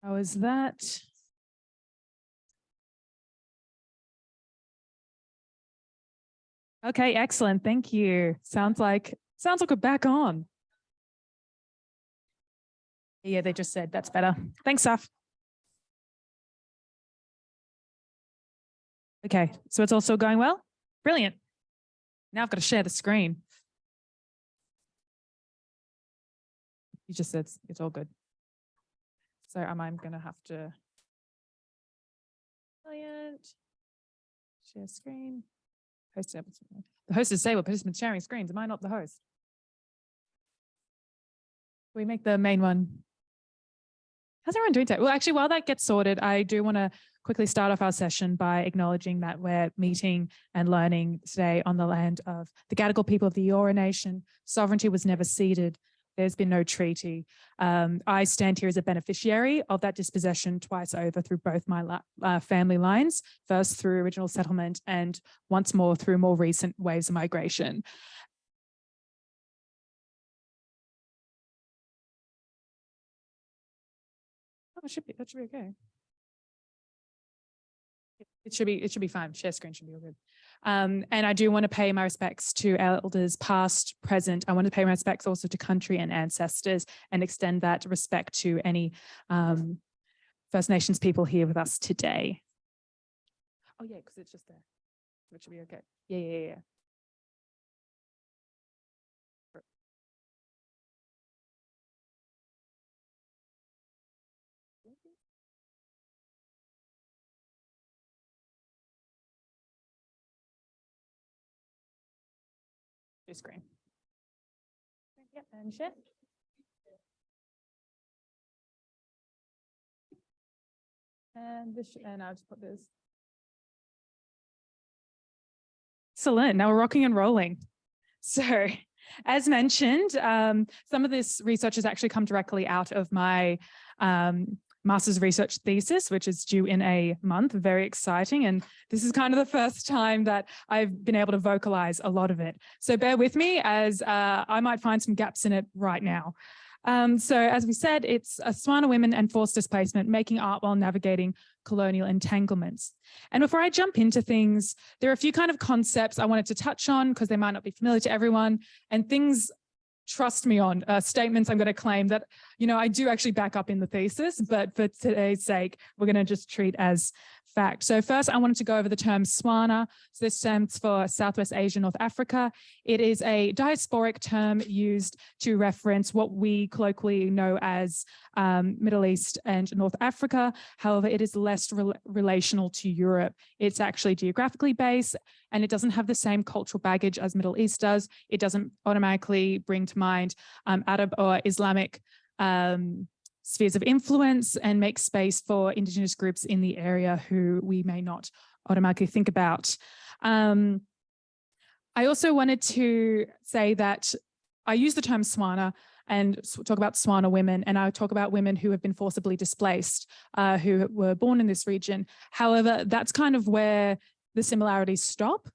How is that? Okay, excellent. Thank you. Sounds like we're back on. Yeah, they just said that's better. Thanks, Saf. Okay, so it's also going well? Brilliant. Now I've got to share the screen. You just said it's all good. So I'm going to have to brilliant. Share screen. Host table. The host is stable, participants sharing screens. Am I not the host? We make the main one. How's everyone doing today? Well, actually, while that gets sorted, I do want to quickly start off our session by acknowledging that we're meeting and learning today on the land of the Gadigal people of the Eora Nation. Sovereignty was never ceded. There's been no treaty. I stand here as a beneficiary of that dispossession twice over through both my family lines, first through original settlement and once more through more recent waves of migration. Oh, that should be okay. It should be fine. Share screen should be all good. And I do want to pay my respects to elders past, present. I want to pay my respects also to country and ancestors and extend that respect to any First Nations people here with us today. Oh yeah, because it's just there. It should be okay. Yeah. Screen. Yep, and share. And this, and I'll just put this. Excellent. Now we're rocking and rolling. So, as mentioned, some of this research has actually come directly out of my master's research thesis, which is due in a month. Very exciting. And this is kind of the first time that I've been able to vocalize a lot of it. So bear with me as I might find some gaps in it right now. So as we said, it's a SWANA women and forced displacement, making art while navigating colonial entanglements. And before I jump into things, there are a few kind of concepts I wanted to touch on because they might not be familiar to everyone, and things, trust me on, statements I'm going to claim that, you know, I do actually back up in the thesis, but for today's sake, we're going to just treat as fact. So first, I wanted to go over the term SWANA. So this stands for Southwest Asia, North Africa. It is a diasporic term used to reference what we colloquially know as Middle East and North Africa. However, it is less relational to Europe. It's actually geographically based, and it doesn't have the same cultural baggage as Middle East does. It doesn't automatically bring to mind Arab or Islamic spheres of influence and make space for Indigenous groups in the area who we may not automatically think about. I also wanted to say that I use the term SWANA and talk about SWANA women, and I talk about women who have been forcibly displaced, who were born in this region. However, that's kind of where the similarities stop.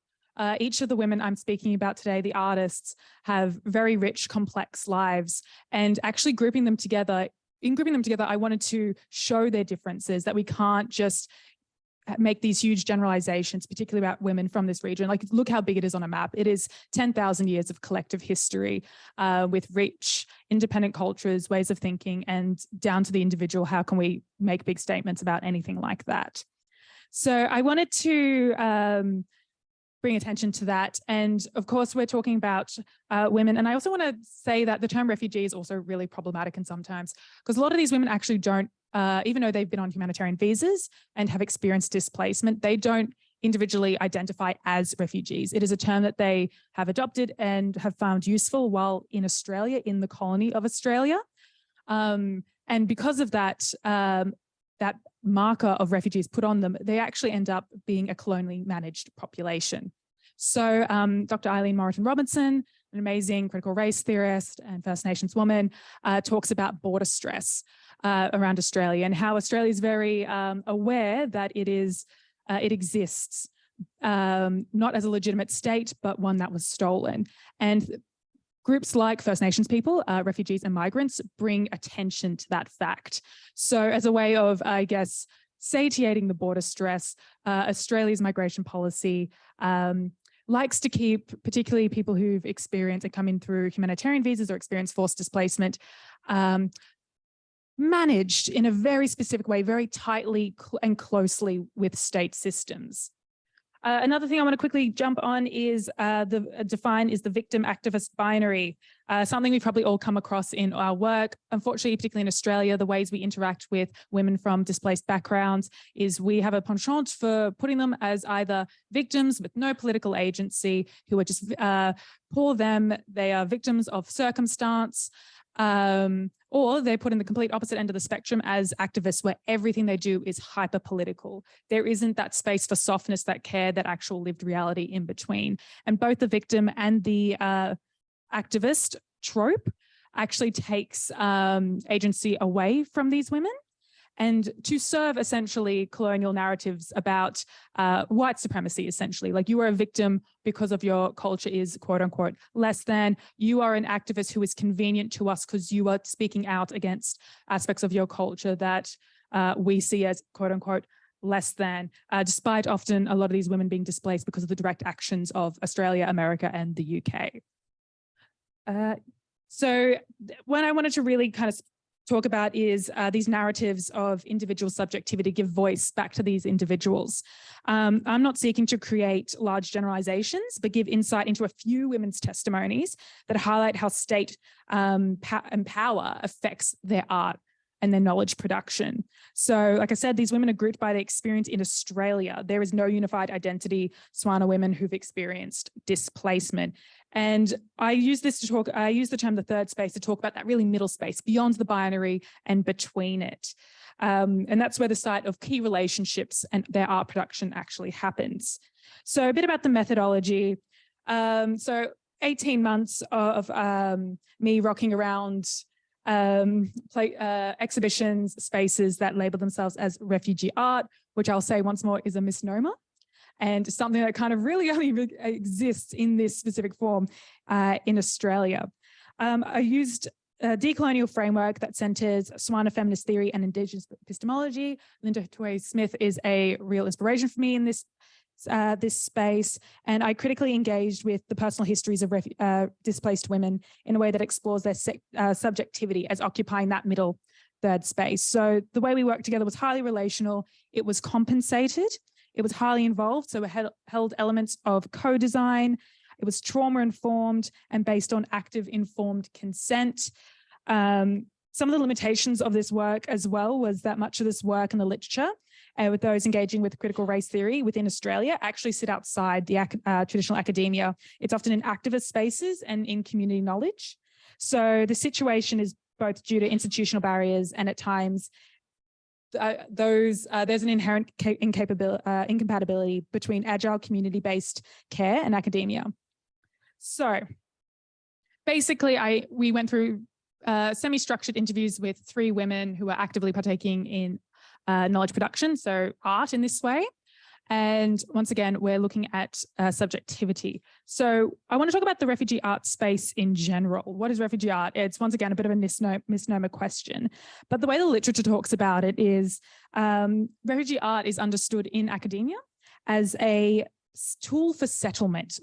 Each of the women I'm speaking about today, the artists, have very rich, complex lives, and actually grouping them together, I wanted to show their differences, that we can't just make these huge generalizations, particularly about women from this region. Like, look how big it is on a map. It is 10,000 years of collective history with rich, independent cultures, ways of thinking, and down to the individual, how can we make big statements about anything like that? So I wanted to bring attention to that. And of course, we're talking about women. And I also want to say that the term refugee is also really problematic in sometimes, because a lot of these women actually don't, even though they've been on humanitarian visas and have experienced displacement, they don't individually identify as refugees. It is a term that they have adopted and have found useful while in Australia, in the colony of Australia. And because of that, that marker of refugees put on them, they actually end up being a colonially managed population. So Dr. Eileen Moreton Robinson, an amazing critical race theorist and First Nations woman, talks about border stress around Australia and how Australia is very aware that it exists not as a legitimate state, but one that was stolen. And groups like First Nations people, refugees and migrants bring attention to that fact. So as a way of, I guess, satiating the border stress, Australia's migration policy likes to keep particularly people who've experienced and come in through humanitarian visas or experienced forced displacement managed in a very specific way, very tightly and closely with state systems. Another thing I want to quickly jump on is define is the victim activist binary, something we've probably all come across in our work. Unfortunately, particularly in Australia, the ways we interact with women from displaced backgrounds is we have a penchant for putting them as either victims with no political agency, who are just poor them, they are victims of circumstance, or they're put in the complete opposite end of the spectrum as activists where everything they do is hyper political. There isn't that space for softness, that care, that actual lived reality in between. And both the victim and the activist trope actually takes agency away from these women, and to serve essentially colonial narratives about white supremacy, essentially. Like, you are a victim because of your culture is quote unquote less than. You are an activist who is convenient to us because you are speaking out against aspects of your culture that we see as quote unquote less than, despite often a lot of these women being displaced because of the direct actions of Australia, America, and the UK. So when I wanted to really kind of talk about is these narratives of individual subjectivity, give voice back to these individuals. I'm not seeking to create large generalizations, but give insight into a few women's testimonies that highlight how state and power affects their art and their knowledge production. So like I said, these women are grouped by their experience in Australia. There is no unified identity SWANA women who've experienced displacement. And I use the term the third space to talk about that really middle space beyond the binary and between it. And that's where the site of key relationships and their art production actually happens. So a bit about the methodology. So 18 months of me rocking around exhibitions, spaces that label themselves as refugee art, which I'll say once more is a misnomer, and something that kind of really only exists in this specific form in Australia. I used a decolonial framework that centers SWANA feminist theory and Indigenous epistemology. Linda Toy-Smith is a real inspiration for me in this space, and I critically engaged with the personal histories of displaced women in a way that explores their subjectivity as occupying that middle third space. So the way we worked together was highly relational, it was compensated, it was highly involved, so we held elements of co-design, it was trauma-informed and based on active informed consent. Some of the limitations of this work as well was that much of this work in the literature with those engaging with critical race theory within Australia actually sit outside the traditional academia. It's often in activist spaces and in community knowledge. So the situation is both due to institutional barriers and at times there's an inherent incompatibility between agile community-based care and academia. So basically we went through semi-structured interviews with 3 women who are actively partaking in knowledge production, so art in this way. And once again, we're looking at subjectivity. So I want to talk about the refugee art space in general. What is refugee art? It's once again a bit of a misnomer question, but the way the literature talks about it is refugee art is understood in academia as a tool for settlement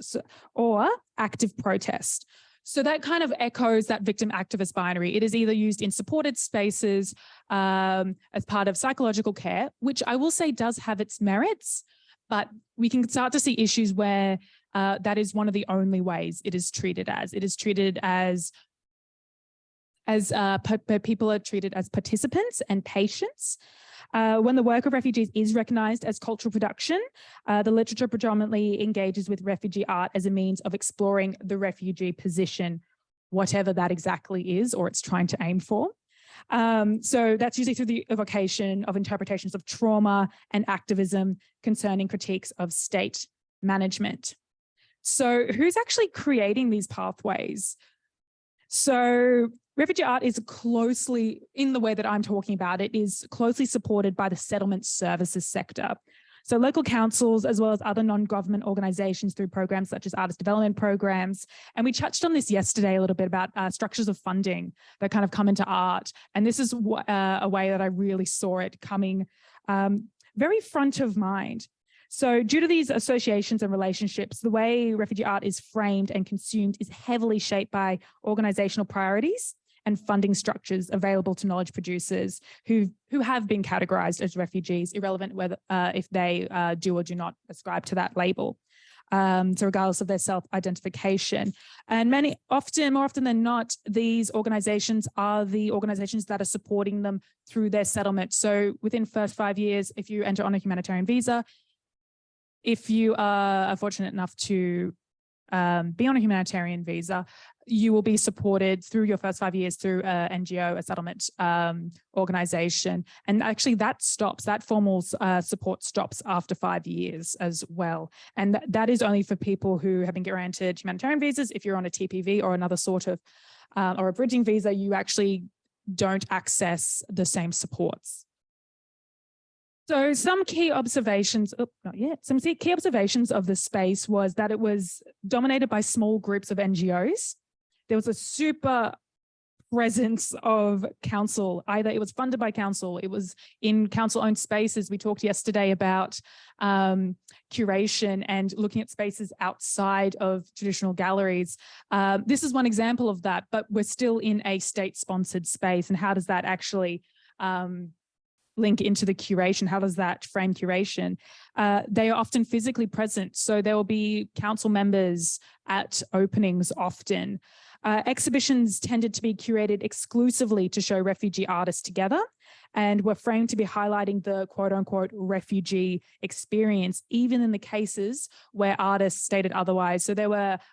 or active protest. So that kind of echoes that victim activist binary. It is either used in supported spaces as part of psychological care, which I will say does have its merits, but we can start to see issues where that is one of the only ways it is treated as. It is treated as people are treated as participants and patients. When the work of refugees is recognised as cultural production, the literature predominantly engages with refugee art as a means of exploring the refugee position, whatever that exactly is or it's trying to aim for. So that's usually through the evocation of interpretations of trauma and activism concerning critiques of state management. So who's actually creating these pathways? So refugee art is closely, in the way that I'm talking about it, is closely supported by the settlement services sector. So local councils, as well as other non-government organizations through programs such as artist development programs. And we touched on this yesterday a little bit about structures of funding that kind of come into art. And this is a way that I really saw it coming very front of mind. So due to these associations and relationships, the way refugee art is framed and consumed is heavily shaped by organizational priorities and funding structures available to knowledge producers who have been categorized as refugees, irrelevant whether if they do or do not ascribe to that label. So regardless of their self-identification. And more often than not, these organizations are the organizations that are supporting them through their settlement. So within the first 5 years, if you enter on a humanitarian visa, if you are fortunate enough to be on a humanitarian visa, you will be supported through your first 5 years through an NGO, a settlement organization. And actually that formal support stops after 5 years as well. And that is only for people who have been granted humanitarian visas. If you're on a TPV or another sort of, or a bridging visa, you actually don't access the same supports. So some key observations, some key observations of the space was that it was dominated by small groups of NGOs. There was a super presence of council. Either it was funded by council, it was in council-owned spaces. We talked yesterday about curation and looking at spaces outside of traditional galleries. This is one example of that, but we're still in a state-sponsored space. And how does that actually link into the curation? How does that frame curation? They are often physically present. So there will be council members at openings often. Exhibitions tended to be curated exclusively to show refugee artists together and were framed to be highlighting the quote unquote refugee experience, even in the cases where artists stated otherwise. So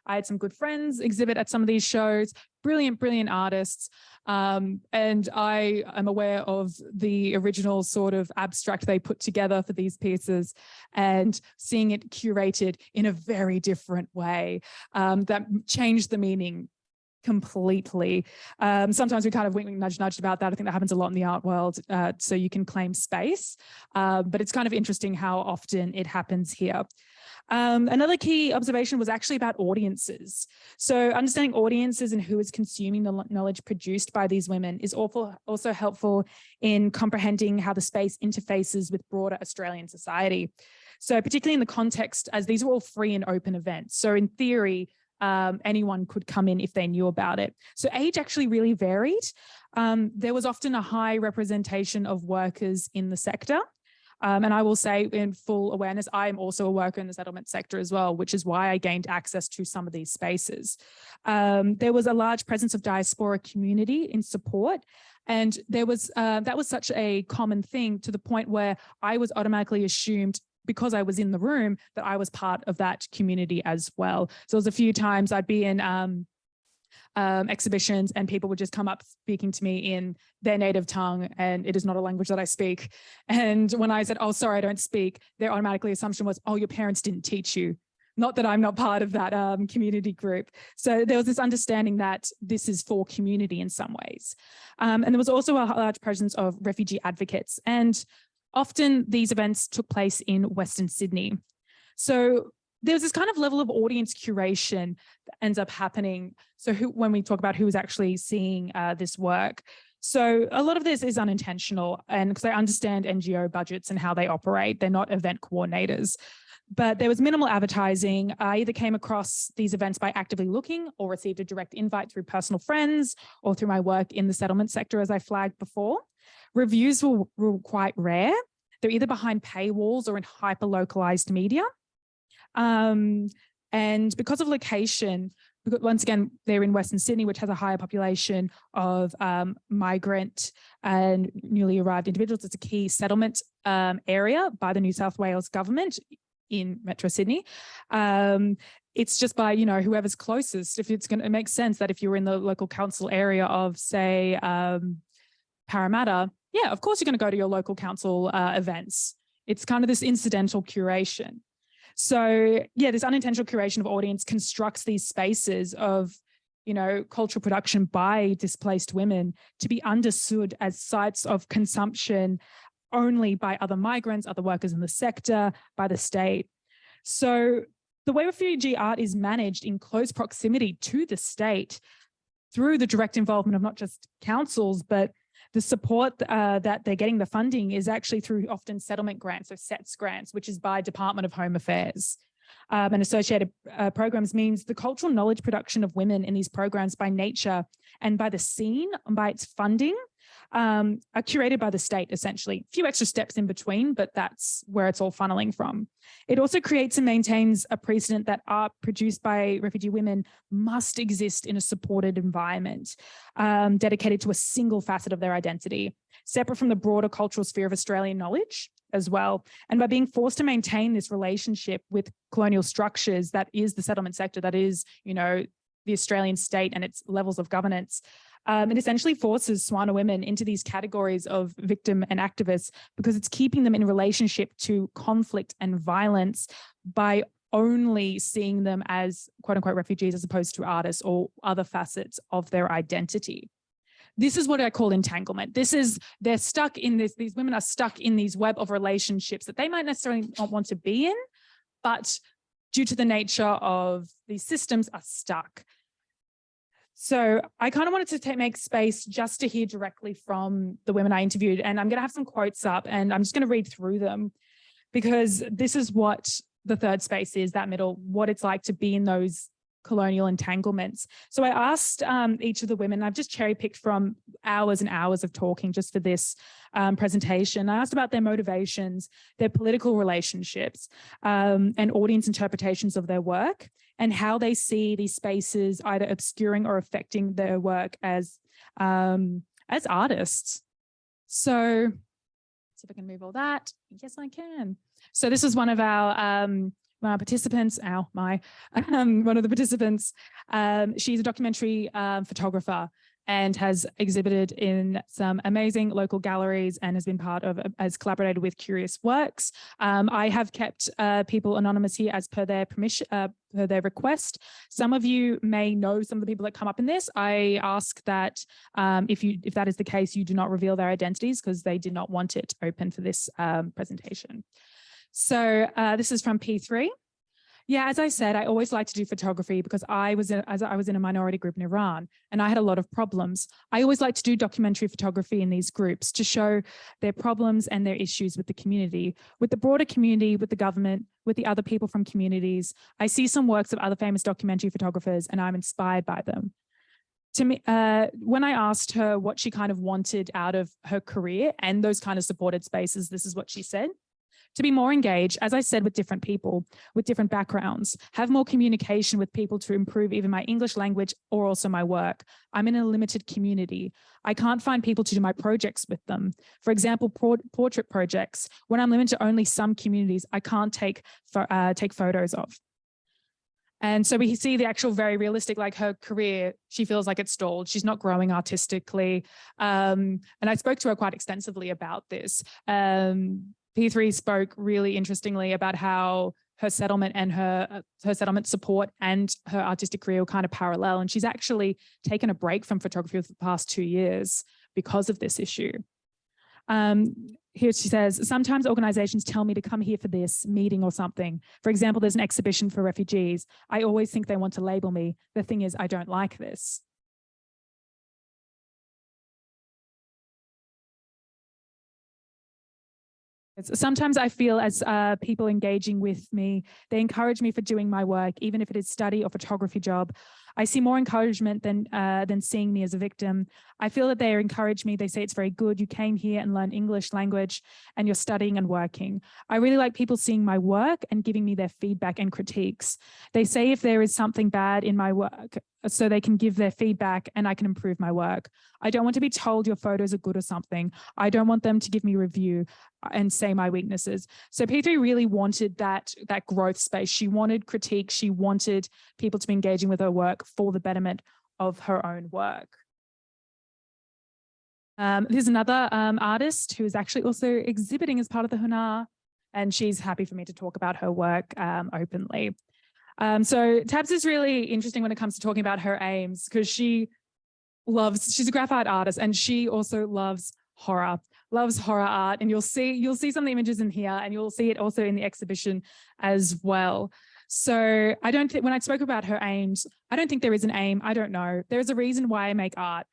I had some good friends exhibit at some of these shows, brilliant artists. And I am aware of the original sort of abstract they put together for these pieces and seeing it curated in a very different way that changed the meaning completely. Sometimes we kind of wink, nudge about that. I think that happens a lot in the art world. So you can claim space, but it's kind of interesting how often it happens here. Another key observation was actually about audiences. So understanding audiences and who is consuming the knowledge produced by these women is also helpful in comprehending how the space interfaces with broader Australian society. So particularly in the context, as these are all free and open events. So in theory, anyone could come in if they knew about it. So age actually really varied. There was often a high representation of workers in the sector. And I will say in full awareness, I am also a worker in the settlement sector as well, which is why I gained access to some of these spaces. There was a large presence of diasporic community in support. And there was that was such a common thing to the point where I was automatically assumed, because I was in the room, that I was part of that community as well. So there was a few times I'd be in exhibitions and people would just come up speaking to me in their native tongue, and it is not a language that I speak. And when I said, oh, sorry, I don't speak, their automatically assumption was, oh, your parents didn't teach you. Not that I'm not part of that community group. So there was this understanding that this is for community in some ways. And there was also a large presence of refugee advocates. And often these events took place in Western Sydney. So there's this kind of level of audience curation that ends up happening. So when we talk about who is actually seeing this work, so a lot of this is unintentional, and because I understand NGO budgets and how they operate, they're not event coordinators. But there was minimal advertising. I either came across these events by actively looking or received a direct invite through personal friends or through my work in the settlement sector, as I flagged before. Reviews were quite rare. They're either behind paywalls or in hyper-localized media. And because of location, once again, they're in Western Sydney, which has a higher population of migrant and newly arrived individuals. It's a key settlement area by the New South Wales government in Metro Sydney. It's just by, whoever's closest. If it's going to make sense that if you're in the local council area of, say, Parramatta, yeah, of course you're going to go to your local council events. It's kind of this incidental curation. So yeah, this unintentional curation of audience constructs these spaces of, cultural production by displaced women to be understood as sites of consumption only by other migrants, other workers in the sector, by the state. So the way refugee art is managed in close proximity to the state through the direct involvement of not just councils, but the support that they're getting, the funding, is actually through often settlement grants, so SETS grants, which is by Department of Home Affairs. And associated programs means the cultural knowledge production of women in these programs by nature and by the scene, by its funding, are curated by the state, essentially. A few extra steps in between, but that's where it's all funneling from. It also creates and maintains a precedent that art produced by refugee women must exist in a supported environment, dedicated to a single facet of their identity, separate from the broader cultural sphere of Australian knowledge as well. And by being forced to maintain this relationship with colonial structures, that is the settlement sector, that is, you know, the Australian state and its levels of governance, it essentially forces SWANA women into these categories of victim and activists, because it's keeping them in relationship to conflict and violence by only seeing them as quote unquote refugees as opposed to artists or other facets of their identity. This is what I call entanglement. They're stuck in this, these women are stuck in these web of relationships that they might necessarily not want to be in, but due to the nature of these systems are stuck. So I kind of wanted to make space just to hear directly from the women I interviewed, and I'm going to have some quotes up and I'm just going to read through them, because this is what the third space is, that middle, what it's like to be in those colonial entanglements. So I asked each of the women, I've just cherry picked from hours and hours of talking just for this presentation. I asked about their motivations, their political relationships, and audience interpretations of their work, and how they see these spaces either obscuring or affecting their work as artists. So let's see if I can move all that. Yes, I can. So this is one of our participants, one of the participants. She's a documentary photographer and has exhibited in some amazing local galleries and has been has collaborated with Curious Works. I have kept people anonymous here as per their permission, per their request. Some of you may know some of the people that come up in this. I ask that if that is the case, you do not reveal their identities, because they did not want it open for this presentation. So this is from P3. Yeah, as I said, I always liked to do photography because I was in a minority group in Iran and I had a lot of problems. I always like to do documentary photography in these groups to show their problems and their issues with the community, with the broader community, with the government, with the other people from communities. I see some works of other famous documentary photographers and I'm inspired by them. To me, when I asked her what she kind of wanted out of her career and those kind of supported spaces, this is what she said. To be more engaged, as I said, with different people, with different backgrounds, have more communication with people to improve even my English language or also my work. I'm in a limited community. I can't find people to do my projects with them. For example, portrait projects. When I'm limited to only some communities, I can't take photos of. And so we see the actual very realistic, like her career, she feels like it's stalled. She's not growing artistically. And I spoke to her quite extensively about this. P3 spoke really interestingly about how her settlement and her settlement support and her artistic career were kind of parallel. And she's actually taken a break from photography for the past 2 years because of this issue. Here she says, sometimes organizations tell me to come here for this meeting or something. For example, there's an exhibition for refugees. I always think they want to label me. The thing is, I don't like this. Sometimes I feel as people engaging with me, they encourage me for doing my work, even if it is study or photography job. I see more encouragement than seeing me as a victim. I feel that they encourage me. They say it's very good. You came here and learned English language and you're studying and working. I really like people seeing my work and giving me their feedback and critiques. They say if there is something bad in my work, so they can give their feedback and I can improve my work. I don't want to be told your photos are good or something. I don't want them to give me a review and say my weaknesses. So P3 really wanted that growth space. She wanted critique. She wanted people to be engaging with her work for the betterment of her own work. There's another artist who is actually also exhibiting as part of the Hunar, and she's happy for me to talk about her work openly. So Tabs is really interesting when it comes to talking about her aims, because she's a graphic art artist and she also loves horror. loves horror art, and you'll see some of the images in here, and you'll see it also in the exhibition as well. So I don't think, when I spoke about her aims, I don't think there is an aim. I don't know. There's a reason why I make art.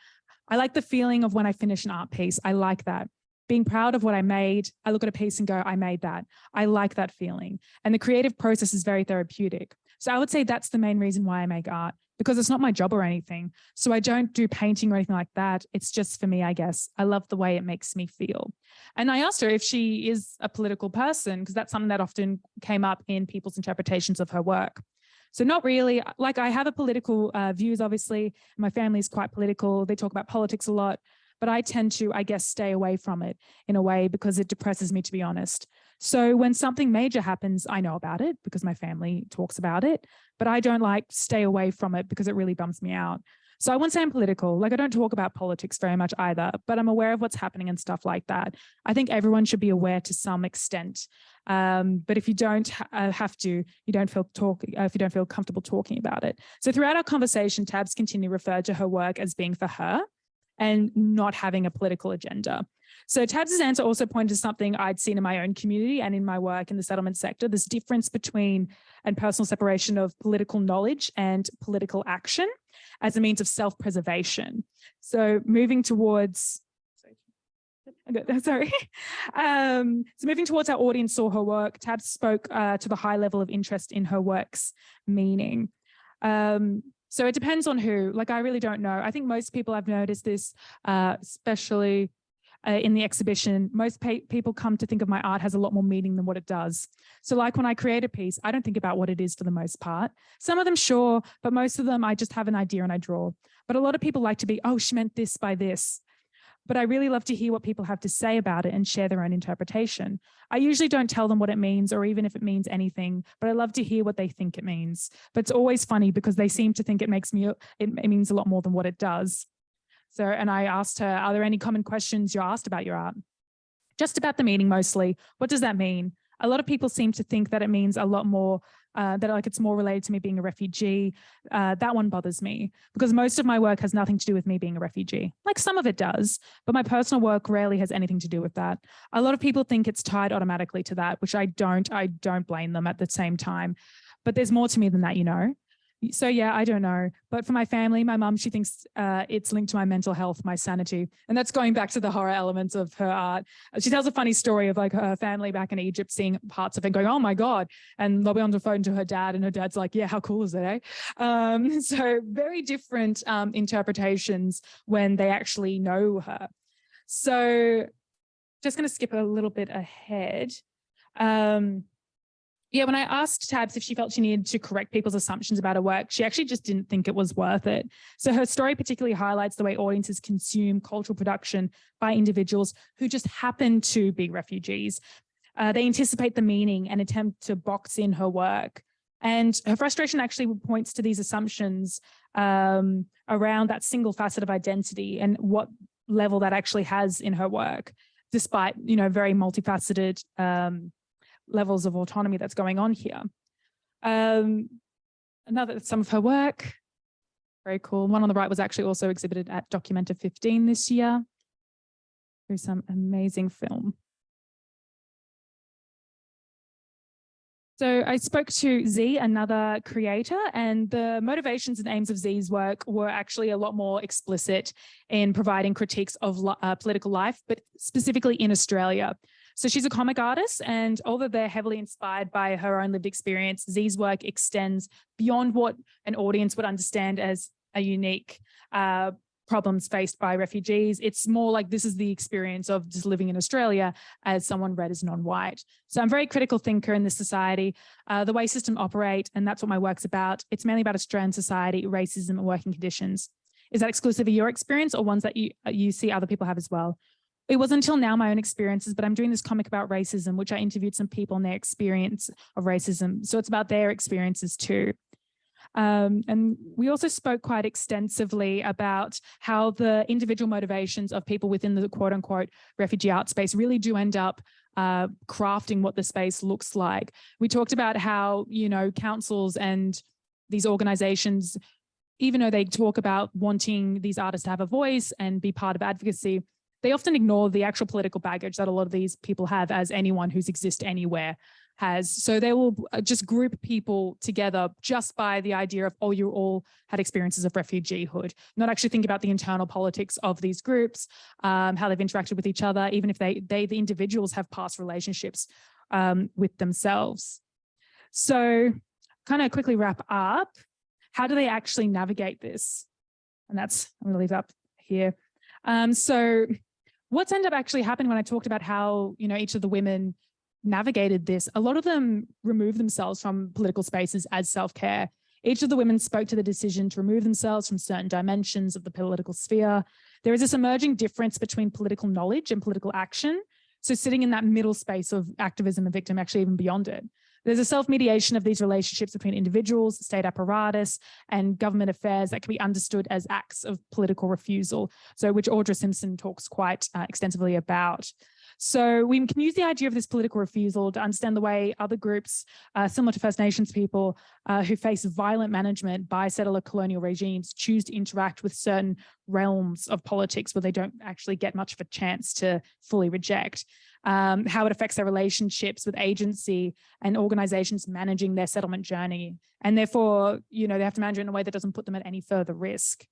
I like the feeling of when I finish an art piece. I like that. Being proud of what I made. I look at a piece and go, I made that. I like that feeling. And the creative process is very therapeutic. So I would say that's the main reason why I make art, because it's not my job or anything. So I don't do painting or anything like that. It's just for me, I guess. I love the way it makes me feel. And I asked her if she is a political person, because that's something that often came up in people's interpretations of her work. So not really. Like, I have a political views, obviously. My family is quite political. They talk about politics a lot, but I tend to, I guess, stay away from it in a way because it depresses me, to be honest. So when something major happens, I know about it because my family talks about it, but I don't like stay away from it because it really bums me out. So I wouldn't say I'm political. Like, I don't talk about politics very much either, but I'm aware of what's happening and stuff like that. I think everyone should be aware to some extent. But if you don't have to, you don't feel if you don't feel comfortable talking about it. So throughout our conversation, Tabs continued to refer to her work as being for her and not having a political agenda. So Tabs' answer also pointed to something I'd seen in my own community and in my work in the settlement sector, this difference between and personal separation of political knowledge and political action as a means of self-preservation. So moving towards, so moving towards our audience saw her work, Tabs spoke to the high level of interest in her work's meaning. So it depends on who. Like, I really don't know. I think most people, I've noticed this, especially in the exhibition, most people come to think of my art has a lot more meaning than what it does. So like when I create a piece, I don't think about what it is for the most part. Some of them, sure, but most of them, I just have an idea and I draw. But a lot of people like to be, oh, she meant this by this. But I really love to hear what people have to say about it and share their own interpretation. I usually don't tell them what it means or even if it means anything, but I love to hear what they think it means. But it's always funny because they seem to think it means a lot more than what it does. So, and I asked her, are there any common questions you're asked about your art? Just about the meaning mostly. What does that mean? A lot of people seem to think that it means a lot more, that like it's more related to me being a refugee. That one bothers me because most of my work has nothing to do with me being a refugee. Like, some of it does, but my personal work rarely has anything to do with that. A lot of people think it's tied automatically to that, which I don't blame them at the same time. But there's more to me than that, you know? So yeah, I don't know. But for my family, my mum, she thinks it's linked to my mental health, my sanity. And that's going back to the horror elements of her art. She tells a funny story of like her family back in Egypt seeing parts of it going, oh my God. And they'll be on the phone to her dad and her dad's like, yeah, how cool is it, eh? So very different interpretations when they actually know her. So just going to skip a little bit ahead. Yeah, when I asked Tabs if she felt she needed to correct people's assumptions about her work, she actually just didn't think it was worth it. So her story particularly highlights the way audiences consume cultural production by individuals who just happen to be refugees. They anticipate the meaning and attempt to box in her work. And her frustration actually points to these assumptions around that single facet of identity and what level that actually has in her work, despite, you know, very multifaceted levels of autonomy that's going on here. Some of her work, very cool. One on the right was actually also exhibited at Documenta 15 this year. There's some amazing film. So I spoke to Z, another creator, and the motivations and aims of Z's work were actually a lot more explicit in providing critiques of political life, but specifically in Australia. So she's a comic artist, and although they're heavily inspired by her own lived experience, Z's work extends beyond what an audience would understand as a unique problems faced by refugees. It's more like this is the experience of just living in Australia as someone read as non-white. So I'm a very critical thinker in this society, the way systems operate, and that's what my work's about. It's mainly about Australian society, racism and working conditions. Is that exclusively your experience or ones that you see other people have as well? It wasn't until now my own experiences, but I'm doing this comic about racism, which I interviewed some people on their experience of racism. So it's about their experiences too. And we also spoke quite extensively about how the individual motivations of people within the quote unquote refugee art space really do end up crafting what the space looks like. We talked about how, you know, councils and these organizations, even though they talk about wanting these artists to have a voice and be part of advocacy, they often ignore the actual political baggage that a lot of these people have, as anyone who's exist anywhere has. So they will just group people together just by the idea of, oh, you all had experiences of refugeehood, not actually think about the internal politics of these groups, how they've interacted with each other, even if the individuals have past relationships with themselves. So kind of quickly wrap up, how do they actually navigate this? And that's, I'm gonna leave that up here. So what's ended up actually happening when I talked about how, you know, each of the women navigated this, a lot of them removed themselves from political spaces as self-care. Each of the women spoke to the decision to remove themselves from certain dimensions of the political sphere. There is this emerging difference between political knowledge and political action. So sitting in that middle space of activism and victim, actually even beyond it. There's a self-mediation of these relationships between individuals, state apparatus, and government affairs that can be understood as acts of political refusal, so which Audra Simpson talks quite extensively about. So we can use the idea of this political refusal to understand the way other groups, similar to First Nations people, who face violent management by settler colonial regimes, choose to interact with certain realms of politics where they don't actually get much of a chance to fully reject. How it affects their relationships with agency and organizations managing their settlement journey. And therefore, you know, they have to manage it in a way that doesn't put them at any further risk.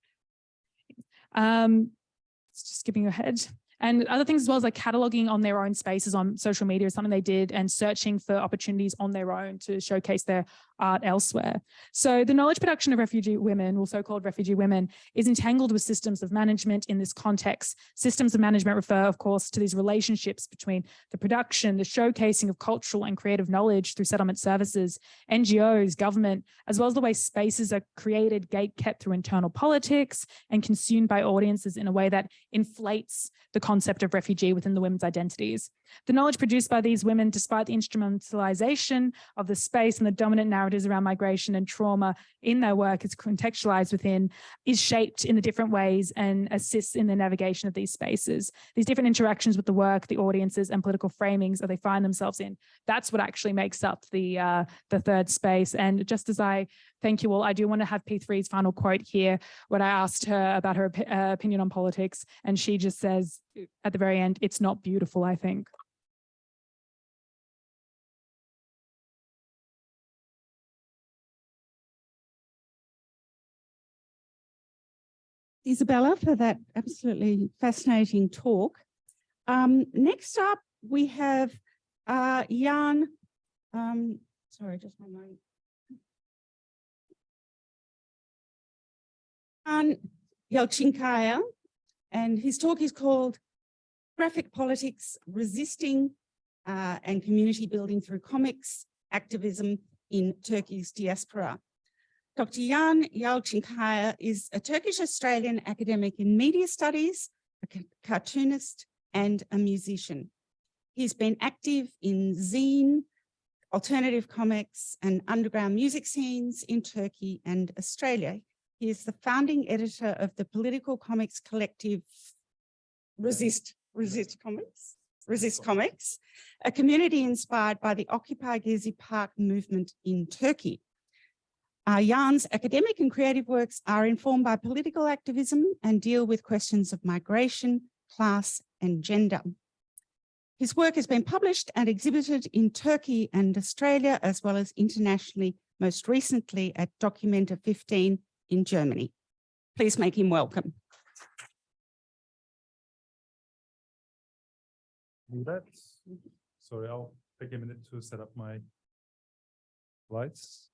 Just skipping ahead. And other things as well as like cataloging on their own spaces on social media is something they did, and searching for opportunities on their own to showcase their art elsewhere. So the knowledge production of refugee women, or so-called refugee women, is entangled with systems of management in this context. Systems of management refer, of course, to these relationships between the production, the showcasing of cultural and creative knowledge through settlement services, NGOs, government, as well as the way spaces are created, gate-kept through internal politics and consumed by audiences in a way that inflates the concept of refugee within the women's identities. The knowledge produced by these women, despite the instrumentalization of the space and the dominant narratives around migration and trauma in their work is contextualized within, is shaped in the different ways and assists in the navigation of these spaces. These different interactions with the work, the audiences, and political framings that they find themselves in. That's what actually makes up the third space. And just as I thank you all, I do want to have P3's final quote here, when I asked her about her opinion on politics, and she just says at the very end, "It's not beautiful, I think." Izabella, for that absolutely fascinating talk. Next up, we have Jan, sorry, just one moment. Jan Yalcinkaya, and his talk is called Graphic Politics, Resisting and Community Building Through Comics, Activism in Turkey's Diaspora. Dr. Jan Yalcinkaya is a Turkish-Australian academic in media studies, a cartoonist, and a musician. He's been active in zine, alternative comics, and underground music scenes in Turkey and Australia. He is the founding editor of the political comics collective Resist Comics, a community inspired by the Occupy Gezi Park movement in Turkey. Jan's academic and creative works are informed by political activism and deal with questions of migration, class, and gender. His work has been published and exhibited in Turkey and Australia, as well as internationally, most recently at Documenta 15 in Germany. Please make him welcome. Sorry, I'll take a minute to set up my lights.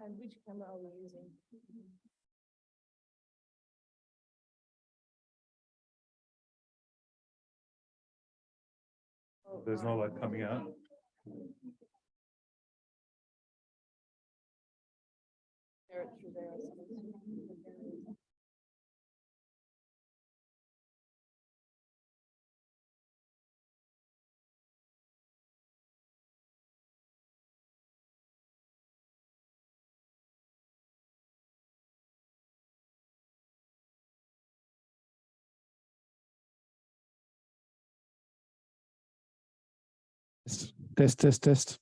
And which camera are we using? There's no light coming out. Test.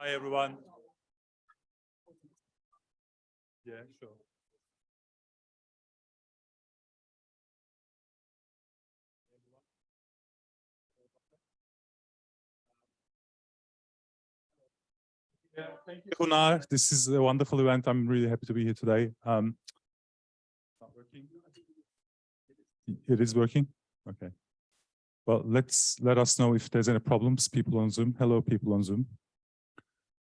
Hi, everyone. Yeah, sure. Yeah, thank you, Hunar. This is a wonderful event. I'm really happy to be here today. Not working. It is working? Okay. Well, let us know if there's any problems, people on Zoom. Hello, people on Zoom.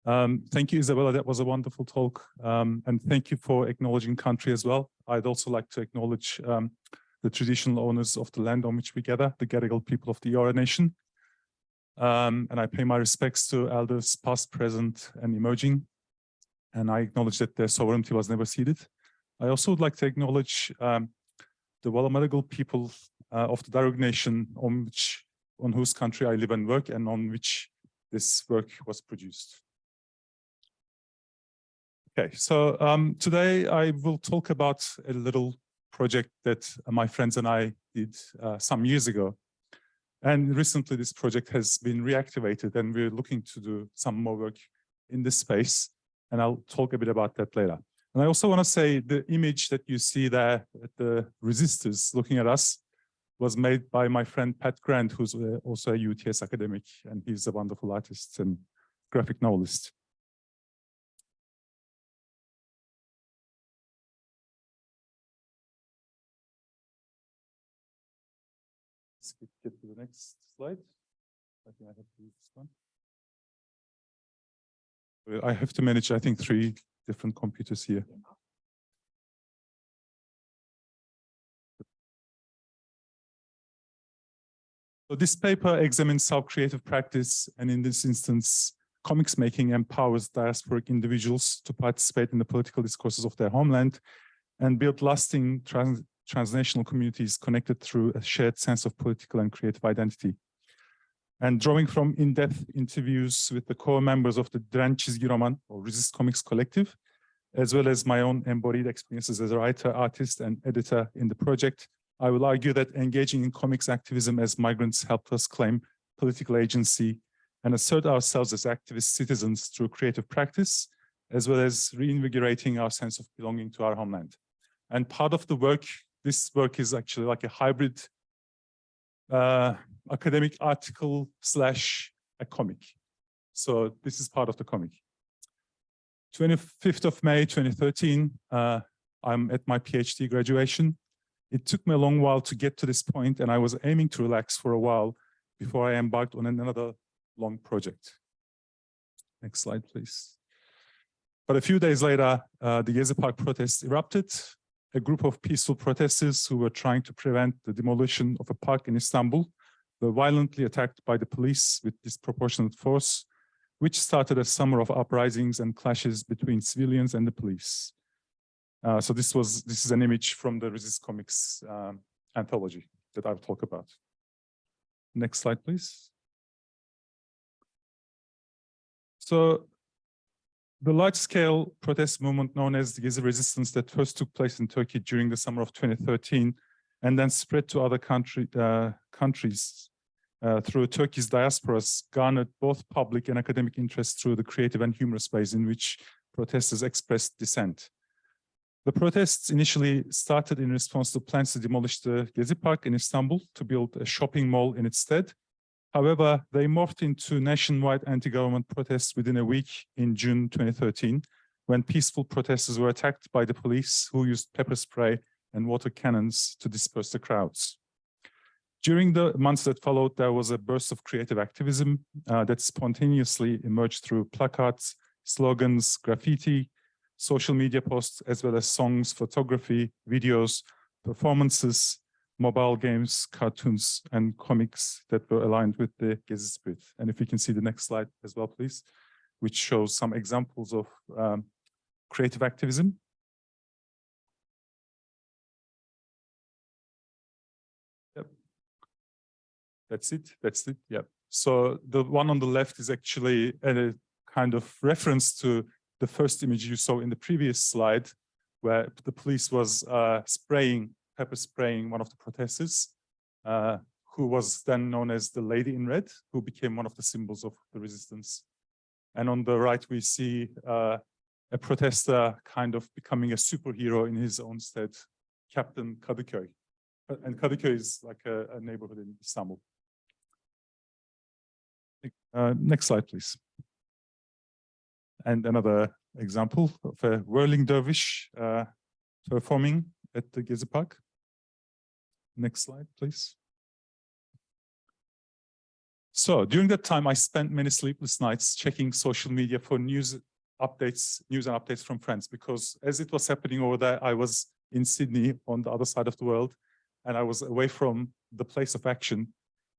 Thank you, Izabella. That was a wonderful talk. And thank you for acknowledging country as well. I'd also like to acknowledge the traditional owners of the land on which we gather, the Gadigal people of the Eora Nation. And I pay my respects to elders past, present, and emerging. And I acknowledge that their sovereignty was never ceded. I also would like to acknowledge the Wallamadigal people of the Darug Nation on whose country I live and work, and on which this work was produced. Okay, so today I will talk about a little project that my friends and I did some years ago. And recently this project has been reactivated and we're looking to do some more work in this space. And I'll talk a bit about that later. And I also want to say the image that you see there at the resistors looking at us was made by my friend Pat Grant, who's also a UTS academic, and he's a wonderful artist and graphic novelist. Let's get to the next slide. I think I have to use this one. I have to manage, I think, 3 different computers here. So this paper examines how creative practice, and in this instance, comics making, empowers diasporic individuals to participate in the political discourses of their homeland and build lasting transnational communities connected through a shared sense of political and creative identity. And drawing from in-depth interviews with the core members of the Diren Çizgi Roman or Resist Comics Collective, as well as my own embodied experiences as a writer, artist, and editor in the project, I will argue that engaging in comics activism as migrants helped us claim political agency and assert ourselves as activist citizens through creative practice, as well as reinvigorating our sense of belonging to our homeland. And part of the work, this work is actually like a hybrid academic article / a comic. So this is part of the comic. 25th of May, 2013, I'm at my PhD graduation. It took me a long while to get to this point, and I was aiming to relax for a while before I embarked on another long project. Next slide, please. But a few days later, the Gezi Park protests erupted. A group of peaceful protesters who were trying to prevent the demolition of a park in Istanbul were violently attacked by the police with disproportionate force, which started a summer of uprisings and clashes between civilians and the police. So this is an image from the Resist Comics anthology that I'll talk about. Next slide, please. So the large-scale protest movement known as the Gezi resistance that first took place in Turkey during the summer of 2013 and then spread to other countries through Turkey's diasporas garnered both public and academic interest through the creative and humorous ways in which protesters expressed dissent. The protests initially started in response to plans to demolish the Gezi Park in Istanbul to build a shopping mall in its stead. However, they morphed into nationwide anti-government protests within a week in June 2013, when peaceful protesters were attacked by the police, who used pepper spray and water cannons to disperse the crowds. During the months that followed, there was a burst of creative activism that spontaneously emerged through placards, slogans, graffiti, social media posts, as well as songs, photography, videos, performances, mobile games, cartoons, and comics that were aligned with the Gezi spirit. And if we can see the next slide as well, please, which shows some examples of creative activism. Yep. That's it, yep. So the one on the left is actually a kind of reference to the first image you saw in the previous slide, where the police was pepper spraying one of the protesters, who was then known as the Lady in Red, who became one of the symbols of the resistance. And on the right, we see a protester kind of becoming a superhero in his own stead, Captain Kadıköy. And Kadıköy is like a neighborhood in Istanbul. Next slide, please. And another example of a whirling dervish performing at the Gezi Park. Next slide, please. So during that time, I spent many sleepless nights checking social media for news and updates from friends, because as it was happening over there, I was in Sydney on the other side of the world, and I was away from the place of action.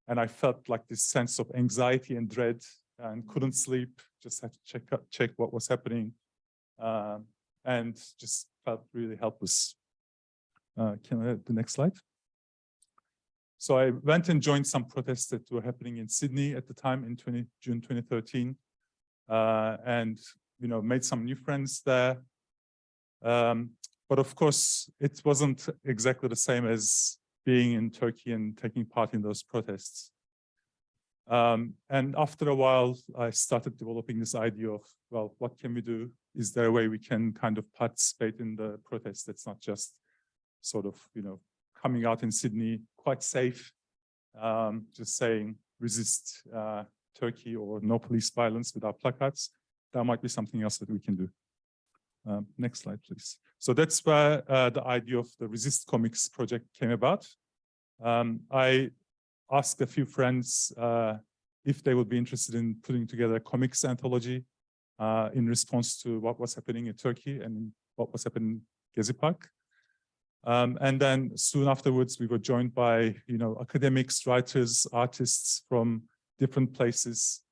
And I felt like this sense of anxiety and dread and couldn't sleep, just had to check what was happening, and just felt really helpless. Can I have the next slide? So I went and joined some protests that were happening in Sydney at the time in June 2013, and made some new friends there. But of course, it wasn't exactly the same as being in Turkey and taking part in those protests. And after a while, I started developing this idea of, well, what can we do? Is there a way we can kind of participate in the protest that's not just sort of, coming out in Sydney, quite safe, just saying resist Turkey or no police violence with our placards. There might be something else that we can do. Next slide, please. So that's where the idea of the Resist Comics project came about. I asked a few friends if they would be interested in putting together a comics anthology in response to what was happening in Turkey and what was happening in Gezi Park. And then soon afterwards, we were joined by, academics, writers, artists from different places.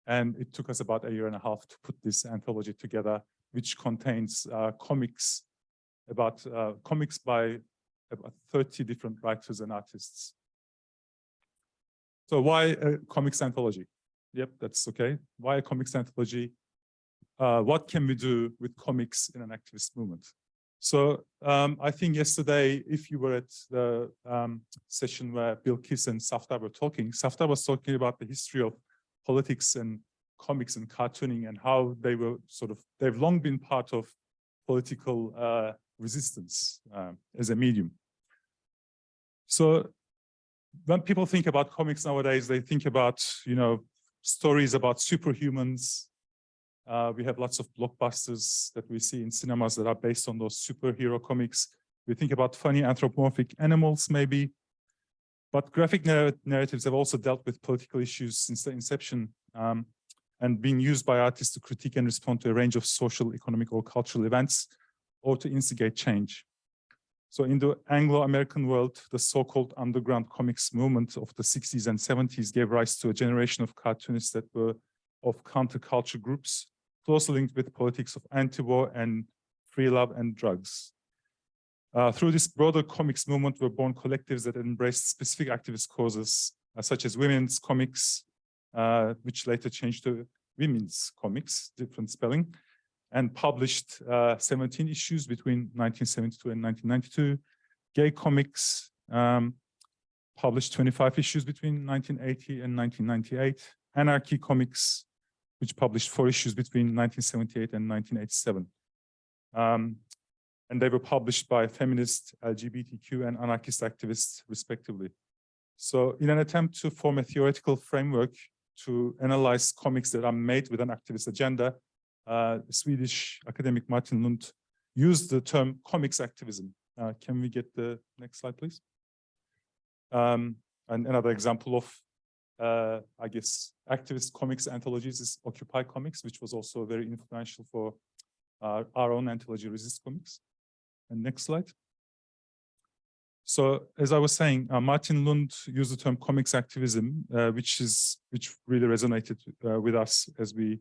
And it took us about 1.5 years to put this anthology together, which contains comics by about 30 different writers and artists. So why a comics anthology? Yep, that's okay. Why a comics anthology? What can we do with comics in an activist movement? So I think yesterday, if you were at the session where Bilkis and Safta were talking, Safta was talking about the history of politics and comics and cartooning and how they were they've long been part of political resistance as a medium. So when people think about comics nowadays, they think about, stories about superhumans. We have lots of blockbusters that we see in cinemas that are based on those superhero comics. We think about funny anthropomorphic animals, maybe. But graphic narratives have also dealt with political issues since the inception and been used by artists to critique and respond to a range of social, economic, or cultural events, or to instigate change. So in the Anglo-American world, the so-called underground comics movement of the 60s and 70s gave rise to a generation of cartoonists that were of counterculture groups, closely linked with politics of anti-war and free love and drugs. Through this broader comics movement were born collectives that embraced specific activist causes, such as women's comics, which later changed to women's comics, different spelling, and published 17 issues between 1972 and 1992. Gay comics published 25 issues between 1980 and 1998. Anarchy comics, which published 4 issues between 1978 and 1987. And they were published by feminist, LGBTQ, and anarchist activists, respectively. So in an attempt to form a theoretical framework to analyze comics that are made with an activist agenda, Swedish academic Martin Lund used the term comics activism. Can we get the next slide, please? And another example of, I guess, activist comics anthologies is Occupy Comics, which was also very influential for our own anthology, Resist Comics. And next slide. So, as I was saying, Martin Lund used the term comics activism, which really resonated with us as we,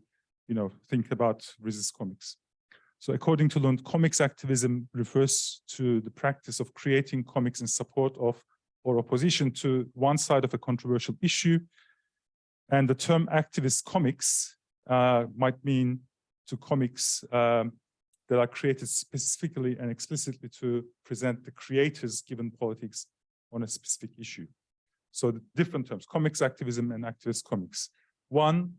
think about Resist Comics. So, according to Lund, comics activism refers to the practice of creating comics in support of or opposition to one side of a controversial issue. And the term activist comics might mean to comics that are created specifically and explicitly to present the creator's given politics on a specific issue. So the different terms, comics activism and activist comics. One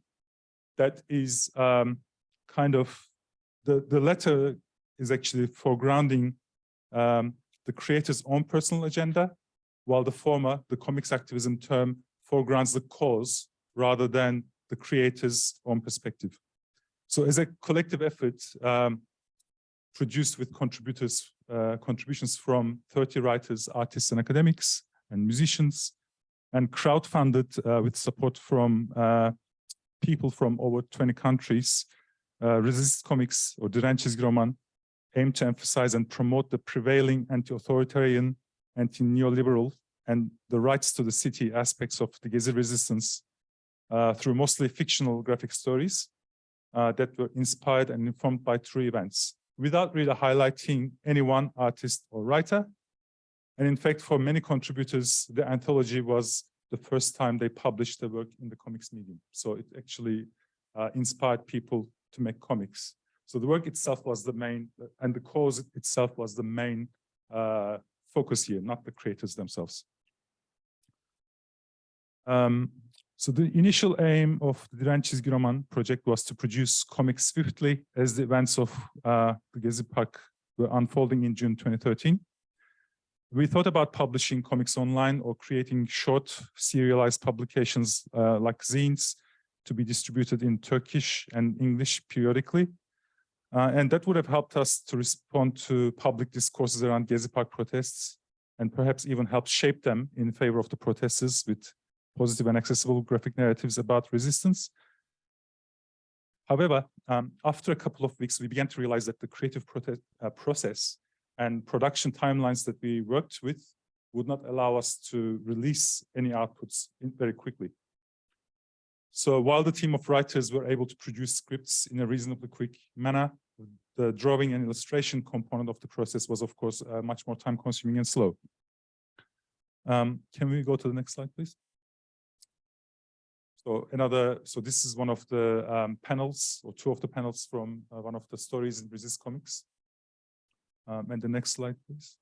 that is kind of, the latter is actually foregrounding the creator's own personal agenda, while the former, the comics activism term, foregrounds the cause rather than the creator's own perspective. So as a collective effort, produced with contributions from 30 writers, artists, and academics, and musicians, and crowdfunded with support from people from over 20 countries, Resist Comics, or Direnç Çizgi Roman, aim to emphasize and promote the prevailing anti-authoritarian, anti-neoliberal, and the rights to the city aspects of the Gezi resistance through mostly fictional graphic stories that were inspired and informed by true events, without really highlighting any one artist or writer. And in fact, for many contributors, the anthology was the first time they published their work in the comics medium. So it actually inspired people to make comics. So the work itself was the main, and the cause itself was the main focus here, not the creators themselves. So the initial aim of the Direnç Çizgi Roman project was to produce comics swiftly as the events of the Gezi Park were unfolding in June 2013. We thought about publishing comics online or creating short serialized publications like zines to be distributed in Turkish and English periodically. And that would have helped us to respond to public discourses around Gezi Park protests and perhaps even help shape them in favor of the protesters with positive and accessible graphic narratives about resistance. However, after a couple of weeks, we began to realize that the creative process and production timelines that we worked with would not allow us to release any outputs very quickly. So while the team of writers were able to produce scripts in a reasonably quick manner, the drawing and illustration component of the process was, of course, much more time-consuming and slow. Can we go to the next slide, please? So this is one of the panels, or two of the panels from one of the stories in Resist Comics. And the next slide, please.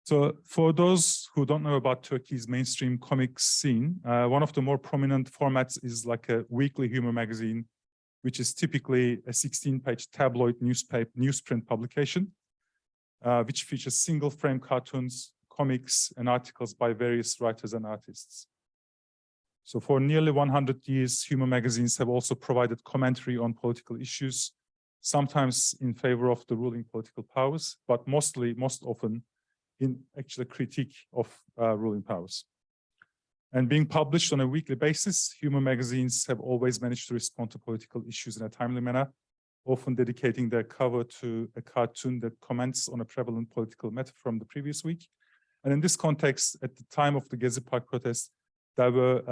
So for those who don't know about Turkey's mainstream comics scene, one of the more prominent formats is like a weekly humor magazine, which is typically a 16-page tabloid newsprint publication, which features single-frame cartoons, comics, and articles by various writers and artists. So for nearly 100 years, humor magazines have also provided commentary on political issues, sometimes in favor of the ruling political powers, but most often in actual critique of ruling powers. And being published on a weekly basis, humor magazines have always managed to respond to political issues in a timely manner, often dedicating their cover to a cartoon that comments on a prevalent political matter from the previous week. And in this context, at the time of the Gezi Park protests, there were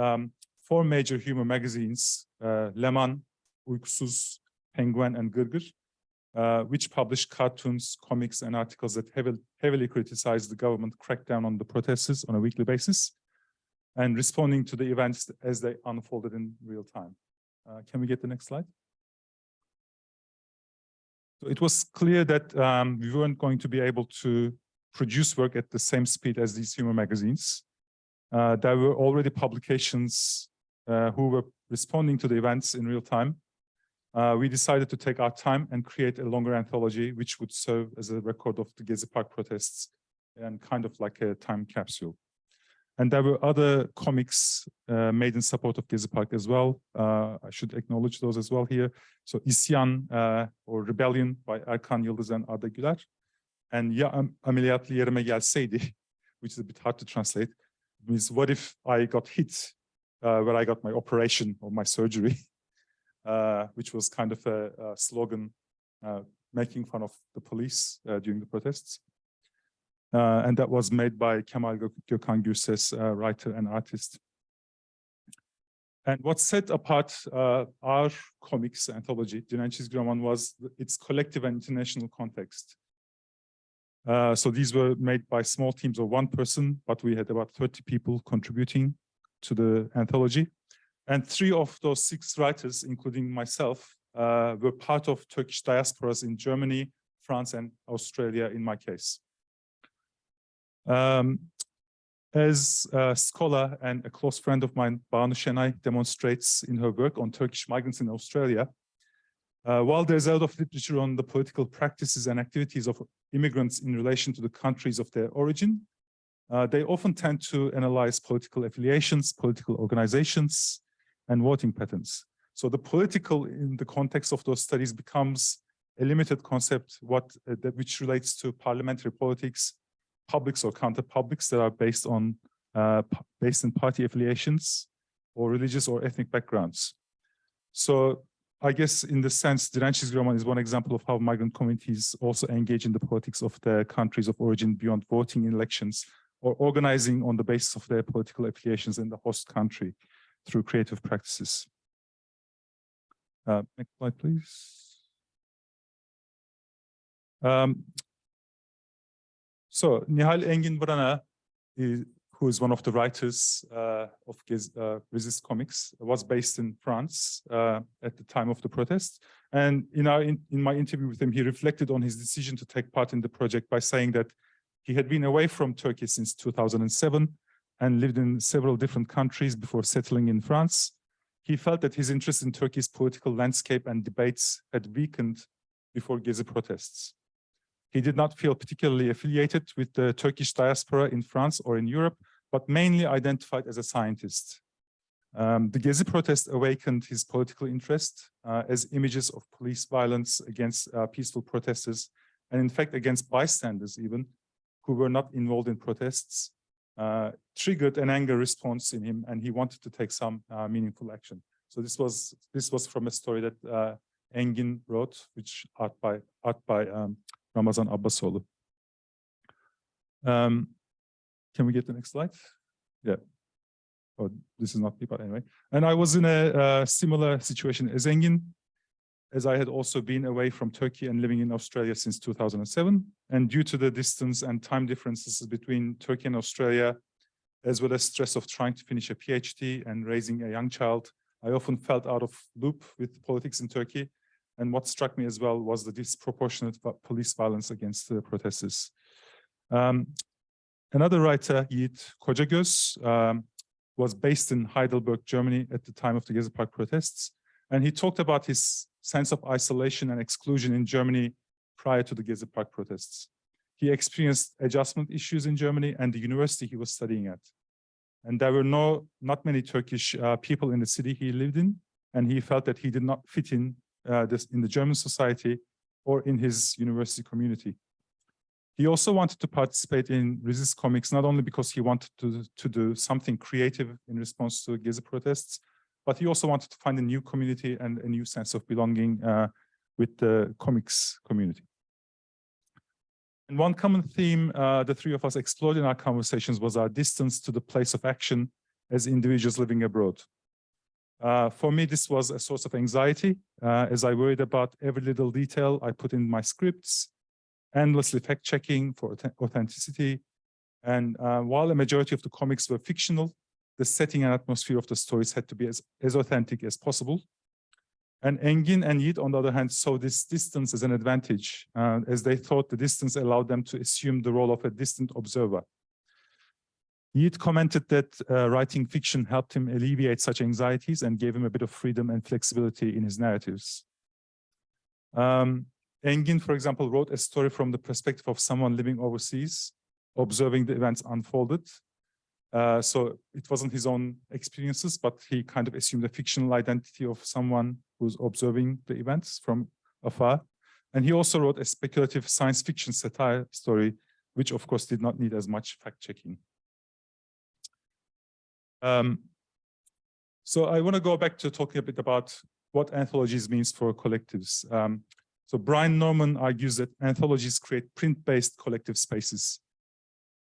4 major humor magazines, Leman, Uykusuz, Penguin, and Gırgır, which published cartoons, comics, and articles that heavily criticized the government crackdown on the protesters on a weekly basis, and responding to the events as they unfolded in real time. Can we get the next slide? So it was clear that we weren't going to be able to produce work at the same speed as these humor magazines. There were already publications who were responding to the events in real time. We decided to take our time and create a longer anthology, which would serve as a record of the Gezi Park protests and kind of like a time capsule. And there were other comics made in support of Gezi Park as well. I should acknowledge those as well here. So İsyan or Rebellion by Erkan Yıldız and Arda Güler. And Ya Ameliyatlı Yerime Gelseydi, which is a bit hard to translate. It means what if I got hit where I got my operation or my surgery, which was kind of a slogan making fun of the police during the protests. And that was made by Kemal Gökhan Gürses, writer and artist. And what set apart our comics anthology, Direnç Çizgi Roman, was its collective and international context. So these were made by small teams of 1 person, but we had about 30 people contributing to the anthology. And 3 of those 6 writers, including myself, were part of Turkish diasporas in Germany, France, and Australia in my case. As a scholar and a close friend of mine, Banu Şenay, demonstrates in her work on Turkish migrants in Australia, while there's a lot of literature on the political practices and activities of immigrants in relation to the countries of their origin, they often tend to analyze political affiliations, political organizations, and voting patterns. So the political in the context of those studies becomes a limited concept which relates to parliamentary politics, publics or counter-publics that are based in party affiliations or religious or ethnic backgrounds. So I guess in the sense, Direnç Çizgi Roman is one example of how migrant communities also engage in the politics of their countries of origin beyond voting in elections or organizing on the basis of their political affiliations in the host country through creative practices. Next slide, please. So Nihal Engin Brana, who is one of the writers of Resist Comics, was based in France at the time of the protest. And in my interview with him, he reflected on his decision to take part in the project by saying that he had been away from Turkey since 2007 and lived in several different countries before settling in France, he felt that his interest in Turkey's political landscape and debates had weakened before Gezi protests. He did not feel particularly affiliated with the Turkish diaspora in France or in Europe, but mainly identified as a scientist. The Gezi protest awakened his political interest as images of police violence against peaceful protesters, and in fact against bystanders even, who were not involved in protests, triggered an anger response in him, and he wanted to take some meaningful action. So this was from a story that Engin wrote, which art by Ramazan Abbasoğlu. Can we get the next slide? Yeah. Oh, this is not me, but anyway. And I was in a similar situation as Engin, as I had also been away from Turkey and living in Australia since 2007. And due to the distance and time differences between Turkey and Australia, as well as stress of trying to finish a PhD and raising a young child, I often felt out of loop with politics in Turkey. And what struck me as well was the disproportionate police violence against the protesters. Another writer, Yiğit Kocagöz, was based in Heidelberg, Germany at the time of the Gezi Park protests. And he talked about his sense of isolation and exclusion in Germany prior to the Gezi Park protests. He experienced adjustment issues in Germany and the university he was studying at. And there were not many Turkish people in the city he lived in, and he felt that he did not fit in the German society or in his university community. He also wanted to participate in Resist Comics, not only because he wanted to do something creative in response to Gezi protests, but he also wanted to find a new community and a new sense of belonging with the comics community. And one common theme the three of us explored in our conversations was our distance to the place of action as individuals living abroad. For me, this was a source of anxiety, as I worried about every little detail I put in my scripts, endlessly fact-checking for authenticity. And while a majority of the comics were fictional, the setting and atmosphere of the stories had to be as authentic as possible. And Engin and Yiğit, on the other hand, saw this distance as an advantage, as they thought the distance allowed them to assume the role of a distant observer. Yiğit commented that writing fiction helped him alleviate such anxieties and gave him a bit of freedom and flexibility in his narratives. Engin, for example, wrote a story from the perspective of someone living overseas, observing the events unfolded. So it wasn't his own experiences, but he kind of assumed a fictional identity of someone who's observing the events from afar. And he also wrote a speculative science fiction satire story, which of course did not need as much fact-checking. So I want to go back to talking a bit about what anthologies means for collectives. So Brian Norman argues that anthologies create print-based collective spaces.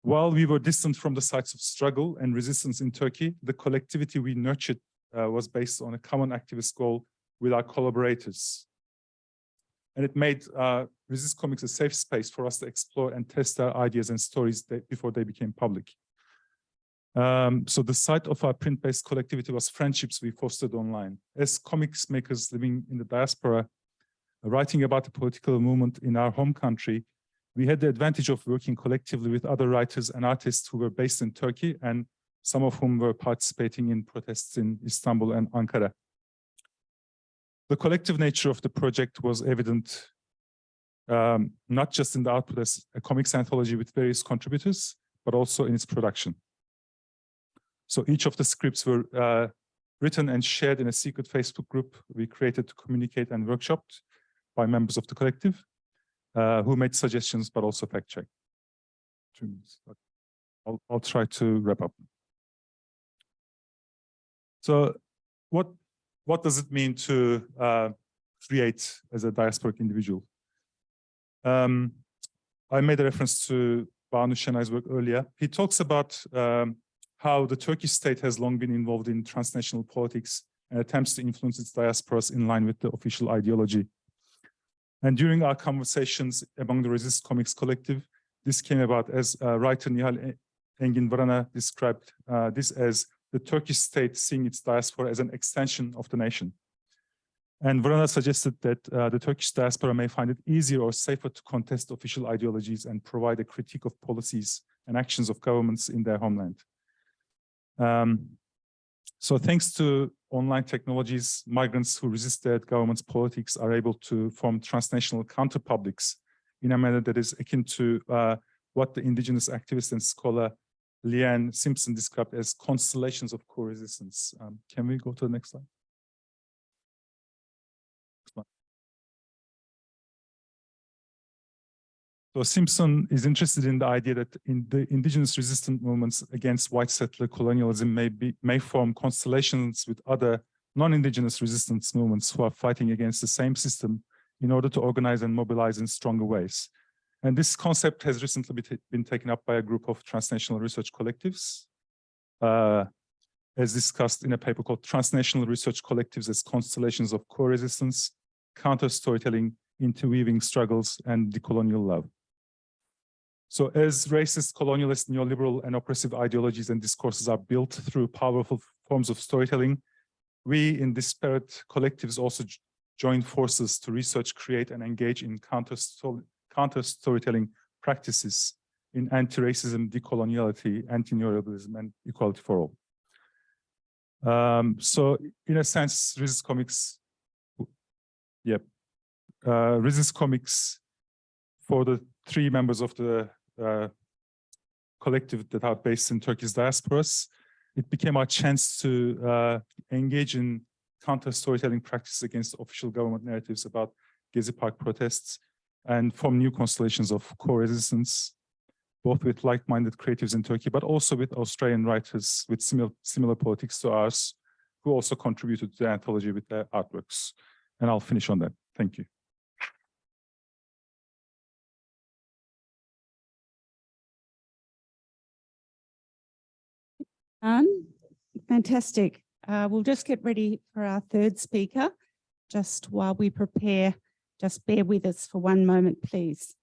While we were distant from the sites of struggle and resistance in Turkey, the collectivity we nurtured was based on a common activist goal with our collaborators. And it made Resist Comics a safe space for us to explore and test our ideas and stories before they became public. So the site of our print-based collectivity was friendships we fostered online. As comics makers living in the diaspora, writing about the political movement in our home country, we had the advantage of working collectively with other writers and artists who were based in Turkey, and some of whom were participating in protests in Istanbul and Ankara. The collective nature of the project was evident, not just in the output as a comics anthology with various contributors, but also in its production. So each of the scripts were written and shared in a secret Facebook group we created to communicate and workshopped by members of the collective, who made suggestions, but also fact-check. 2 minutes. I'll try to wrap up. So what does it mean to create as a diasporic individual? I made a reference to Banu Şenay's work earlier. He talks about how the Turkish state has long been involved in transnational politics and attempts to influence its diasporas in line with the official ideology. And during our conversations among the Resist Comics collective, this came about as writer Nihal Engin Vrana described this as the Turkish state seeing its diaspora as an extension of the nation. And Vrana suggested that the Turkish diaspora may find it easier or safer to contest official ideologies and provide a critique of policies and actions of governments in their homeland. So thanks to online technologies, migrants who resisted government's politics are able to form transnational counterpublics in a manner that is akin to what the indigenous activist and scholar Leanne Simpson described as constellations of co-resistance. Can we go to the next slide? So Simpson is interested in the idea that in the indigenous resistance movements against white settler colonialism may form constellations with other non-indigenous resistance movements who are fighting against the same system in order to organize and mobilize in stronger ways. And this concept has recently been taken up by a group of transnational research collectives, as discussed in a paper called Transnational Research Collectives as Constellations of Co-Resistance, Counter-Storytelling, Interweaving Struggles, and Decolonial Love. So as racist, colonialist, neoliberal, and oppressive ideologies and discourses are built through powerful forms of storytelling, we in disparate collectives also join forces to research, create, and engage in counter-storytelling practices in anti-racism, decoloniality, anti-neoliberalism, and equality for all. So in a sense, Resist Comics, Resist Comics, for the 3 members of the collective that are based in Turkey's diasporas, it became our chance to engage in counter-storytelling practices against official government narratives about Gezi Park protests and form new constellations of co-resistance, both with like-minded creatives in Turkey, but also with Australian writers with similar politics to ours, who also contributed to the anthology with their artworks. And I'll finish on that. Thank you. Fantastic. We'll just get ready for our third speaker. Just while we prepare, just bear with us for one moment, please.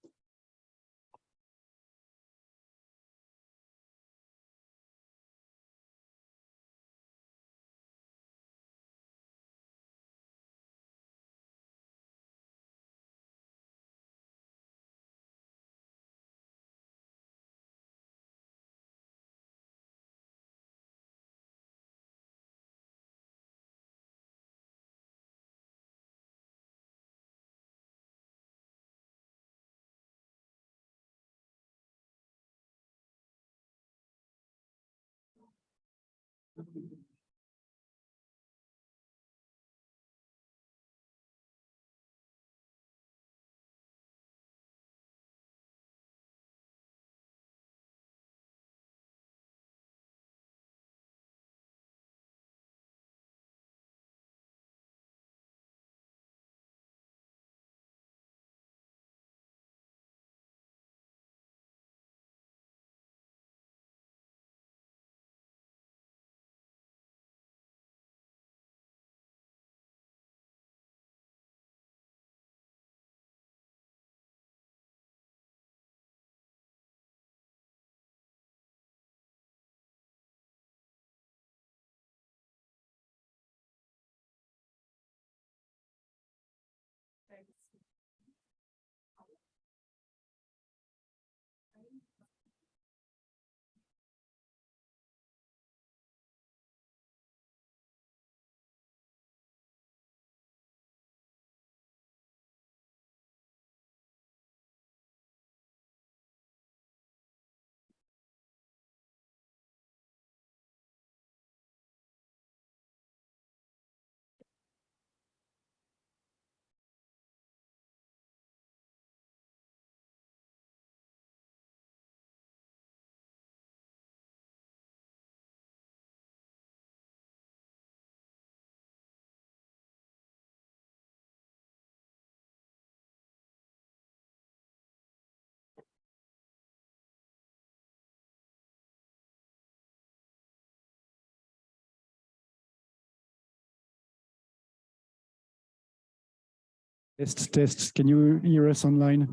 Test. Can you hear us online?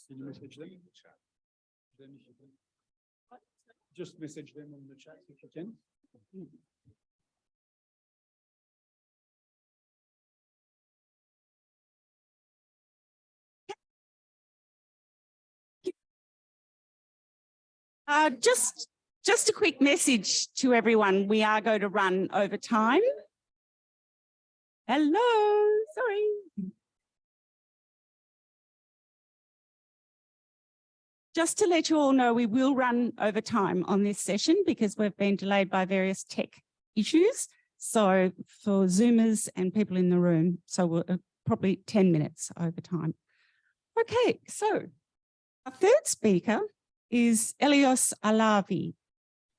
Can you message them in the chat? Just message them on the chat if you can. Just a quick message to everyone. We are going to run over time. Hello, sorry. Just to let you all know, we will run over time on this session because we've been delayed by various tech issues. So for Zoomers and people in the room, so we're probably 10 minutes over time. Okay, so our third speaker is Elios Alavi,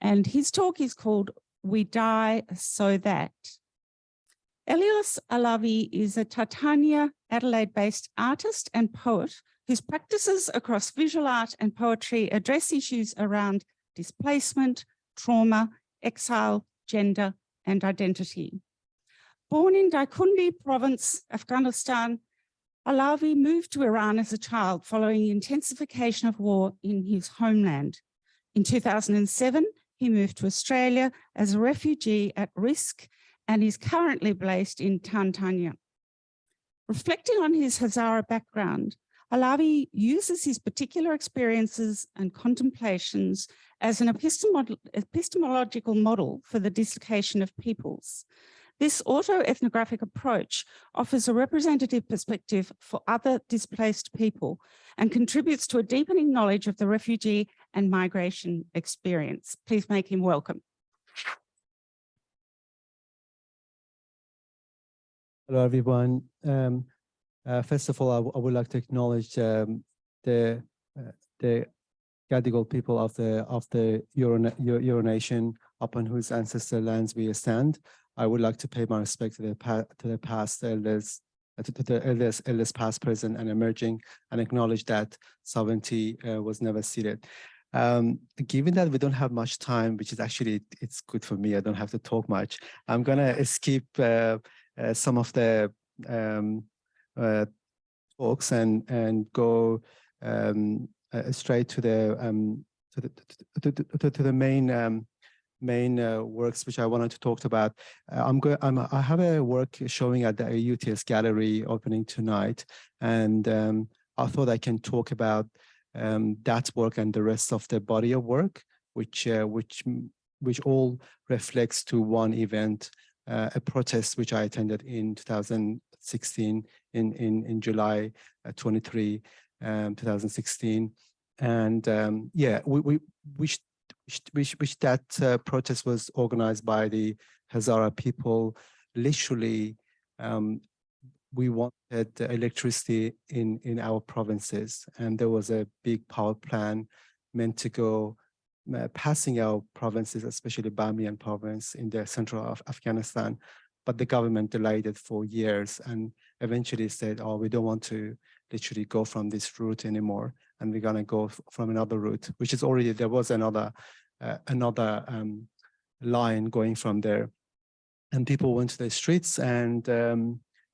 and his talk is called We Die So That. Elios Alavi is a Titania, Adelaide-based artist and poet whose practices across visual art and poetry address issues around displacement, trauma, exile, gender, and identity. Born in Daikundi province, Afghanistan, Alavi moved to Iran as a child following the intensification of war in his homeland. In 2007, he moved to Australia as a refugee at risk and is currently based in Tanzania. Reflecting on his Hazara background, Alavi uses his particular experiences and contemplations as an epistemological model for the dislocation of peoples. This auto-ethnographic approach offers a representative perspective for other displaced people and contributes to a deepening knowledge of the refugee and migration experience. Please make him welcome. Hello, everyone. First of all, I would like to acknowledge the Gadigal people of the Euro Nation, upon whose ancestral lands we stand. I would like to pay my respect to the past elders, to the elders past, present, and emerging, and acknowledge that sovereignty was never ceded. Given that we don't have much time, which is actually, it's good for me, I don't have to talk much. I'm gonna skip some of the talks and go straight to the main works which I wanted to talk about. I have a work showing at the UTS gallery opening tonight, and I thought I can talk about that work and the rest of the body of work, which all reflects to one event, a protest which I attended in 2016 in July 23, 2016, and yeah, which that protest was organized by the Hazara people. Literally, we wanted electricity in our provinces, and there was a big power plan meant to go passing our provinces, especially Bamiyan province in the central of Afghanistan, but the government delayed it for years and eventually said, oh, we don't want to literally go from this route anymore, and we're going to go from another route, which is already, there was another line going from there, and people went to the streets. And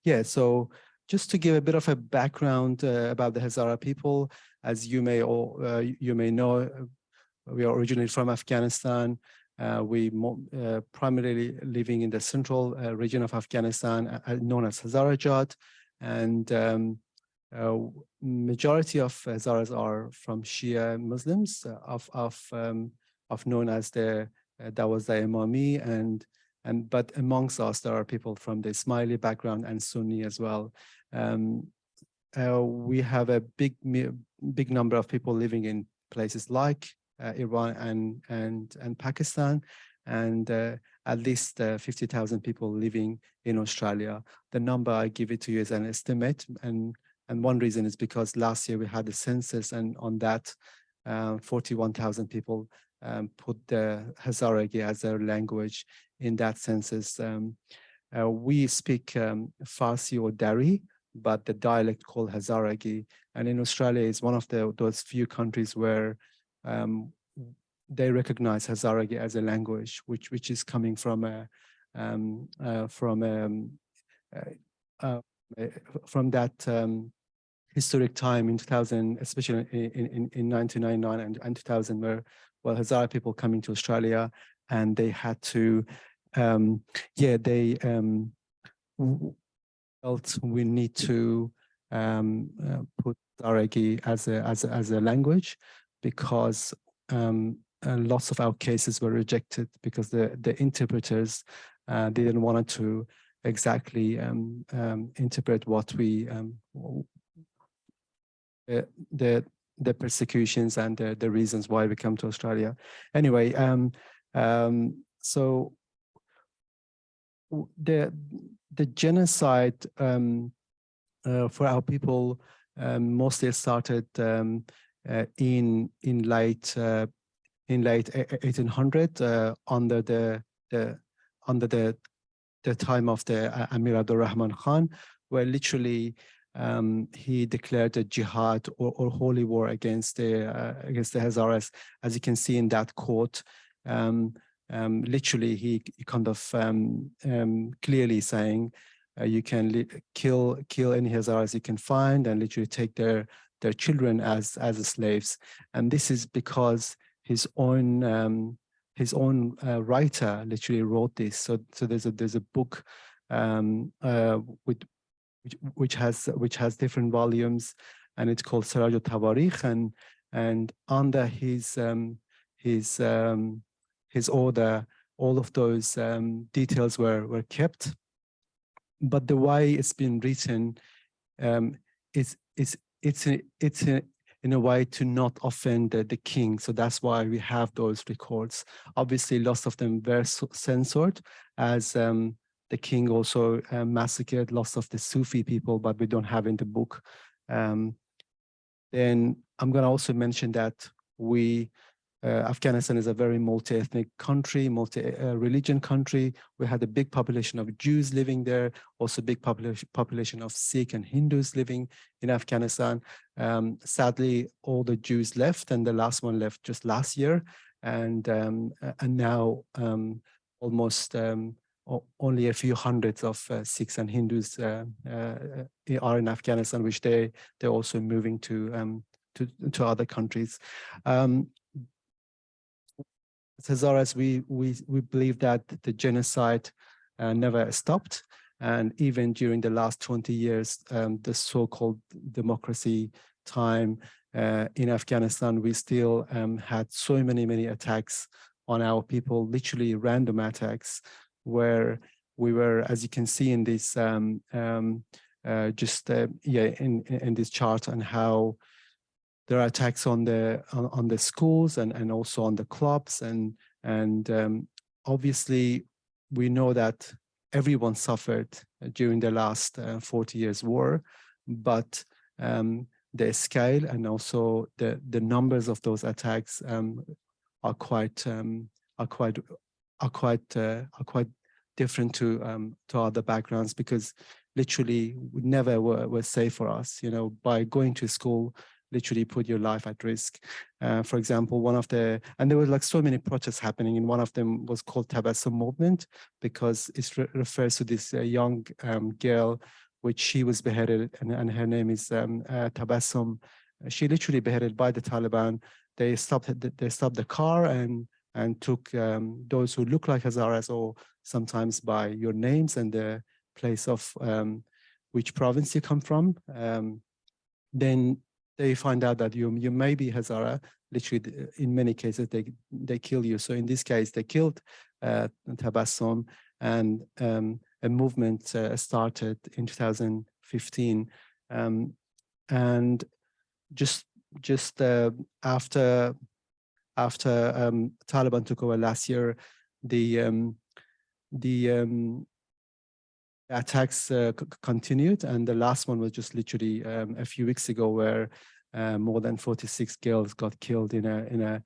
yeah, so just to give a bit of a background about the Hazara people, as you may know, we are originally from Afghanistan. We primarily living in the central region of Afghanistan, known as Hazarajat, and majority of Hazaras are from Shia Muslims, of known as the Dawazda Imami, but amongst us there are people from the Ismaili background and Sunni as well. We have a big number of people living in places like Iran and Pakistan, and at least 50,000 people living in Australia. The number I give it to you is an estimate, and one reason is because last year we had the census, and on that 41,000 people put the Hazaragi as their language in that census. We speak Farsi or Dari, but the dialect called Hazaragi, and in Australia is one of those few countries where they recognize Hazaragi as a language, which is coming from that historic time in 2000, especially in 1999 and 2000, where Hazara people coming to Australia, and they had to, they felt we need to put Hazaragi as a language, because lots of our cases were rejected because the interpreters didn't want to exactly interpret what we the persecutions and the reasons why we come to Australia. Anyway, so the genocide for our people mostly started in late 1800 under the time of the Amir Abdul Rahman Khan, where literally he declared a jihad or holy war against the Hazaras. As you can see in that quote, literally he kind of clearly saying you can kill any Hazaras you can find and literally take their children as slaves. And this is because his own writer literally wrote this. So there's a book which has different volumes, and it's called Siraj al-Tawarikh, and under his order, all of those details were kept. But the way it's been written, it's in a way to not offend the king. So that's why we have those records. Obviously, lots of them were censored, as the king also massacred lots of the Sufi people, but we don't have in the book. Then I'm going to also mention that Afghanistan is a very multi-ethnic country, multi-religion country. We had a big population of Jews living there, also big population of Sikh and Hindus living in Afghanistan. Sadly, all the Jews left, and the last one left just last year. And now almost only a few hundreds of Sikhs and Hindus are in Afghanistan, which they're also moving to other countries. As far as we believe that the genocide never stopped, and even during the last 20 years, the so-called democracy time in Afghanistan, we still had so many attacks on our people, literally random attacks, where we were, as you can see in this in this chart, on how there are attacks on the schools and also on the clubs, and obviously we know that everyone suffered during the last 40 years war, but the scale and also the numbers of those attacks are quite different to other backgrounds, because literally we never were safe for us. You know, by going to school, literally put your life at risk. For example, and there were like so many protests happening, and one of them was called Tabassum movement, because it refers to this young girl, which she was beheaded, and her name is Tabassum. She literally beheaded by the Taliban. They stopped the car and took those who look like Hazaras, or sometimes by your names and the place of which province you come from. Then they find out that you may be Hazara. Literally, in many cases, they kill you. So in this case, they killed Tabassum, and a movement started in 2015. And just after Taliban took over last year, the attacks continued, and the last one was just literally a few weeks ago, where more than 46 girls got killed in a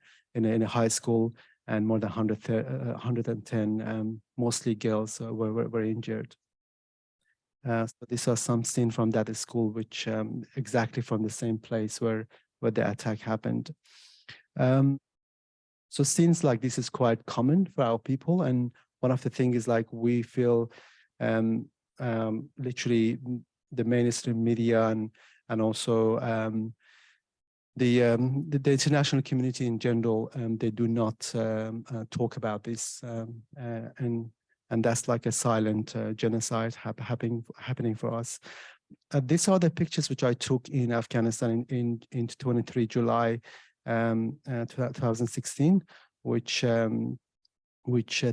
high school, and more than 110 mostly girls were injured. So these are some scenes from that school, which exactly from the same place where the attack happened. So scenes like this is quite common for our people, and one of the things is like we feel literally the mainstream media and also the international community in general, they do not talk about this, and that's like a silent genocide happening for us. These are the pictures which I took in Afghanistan in 23 July 2016, which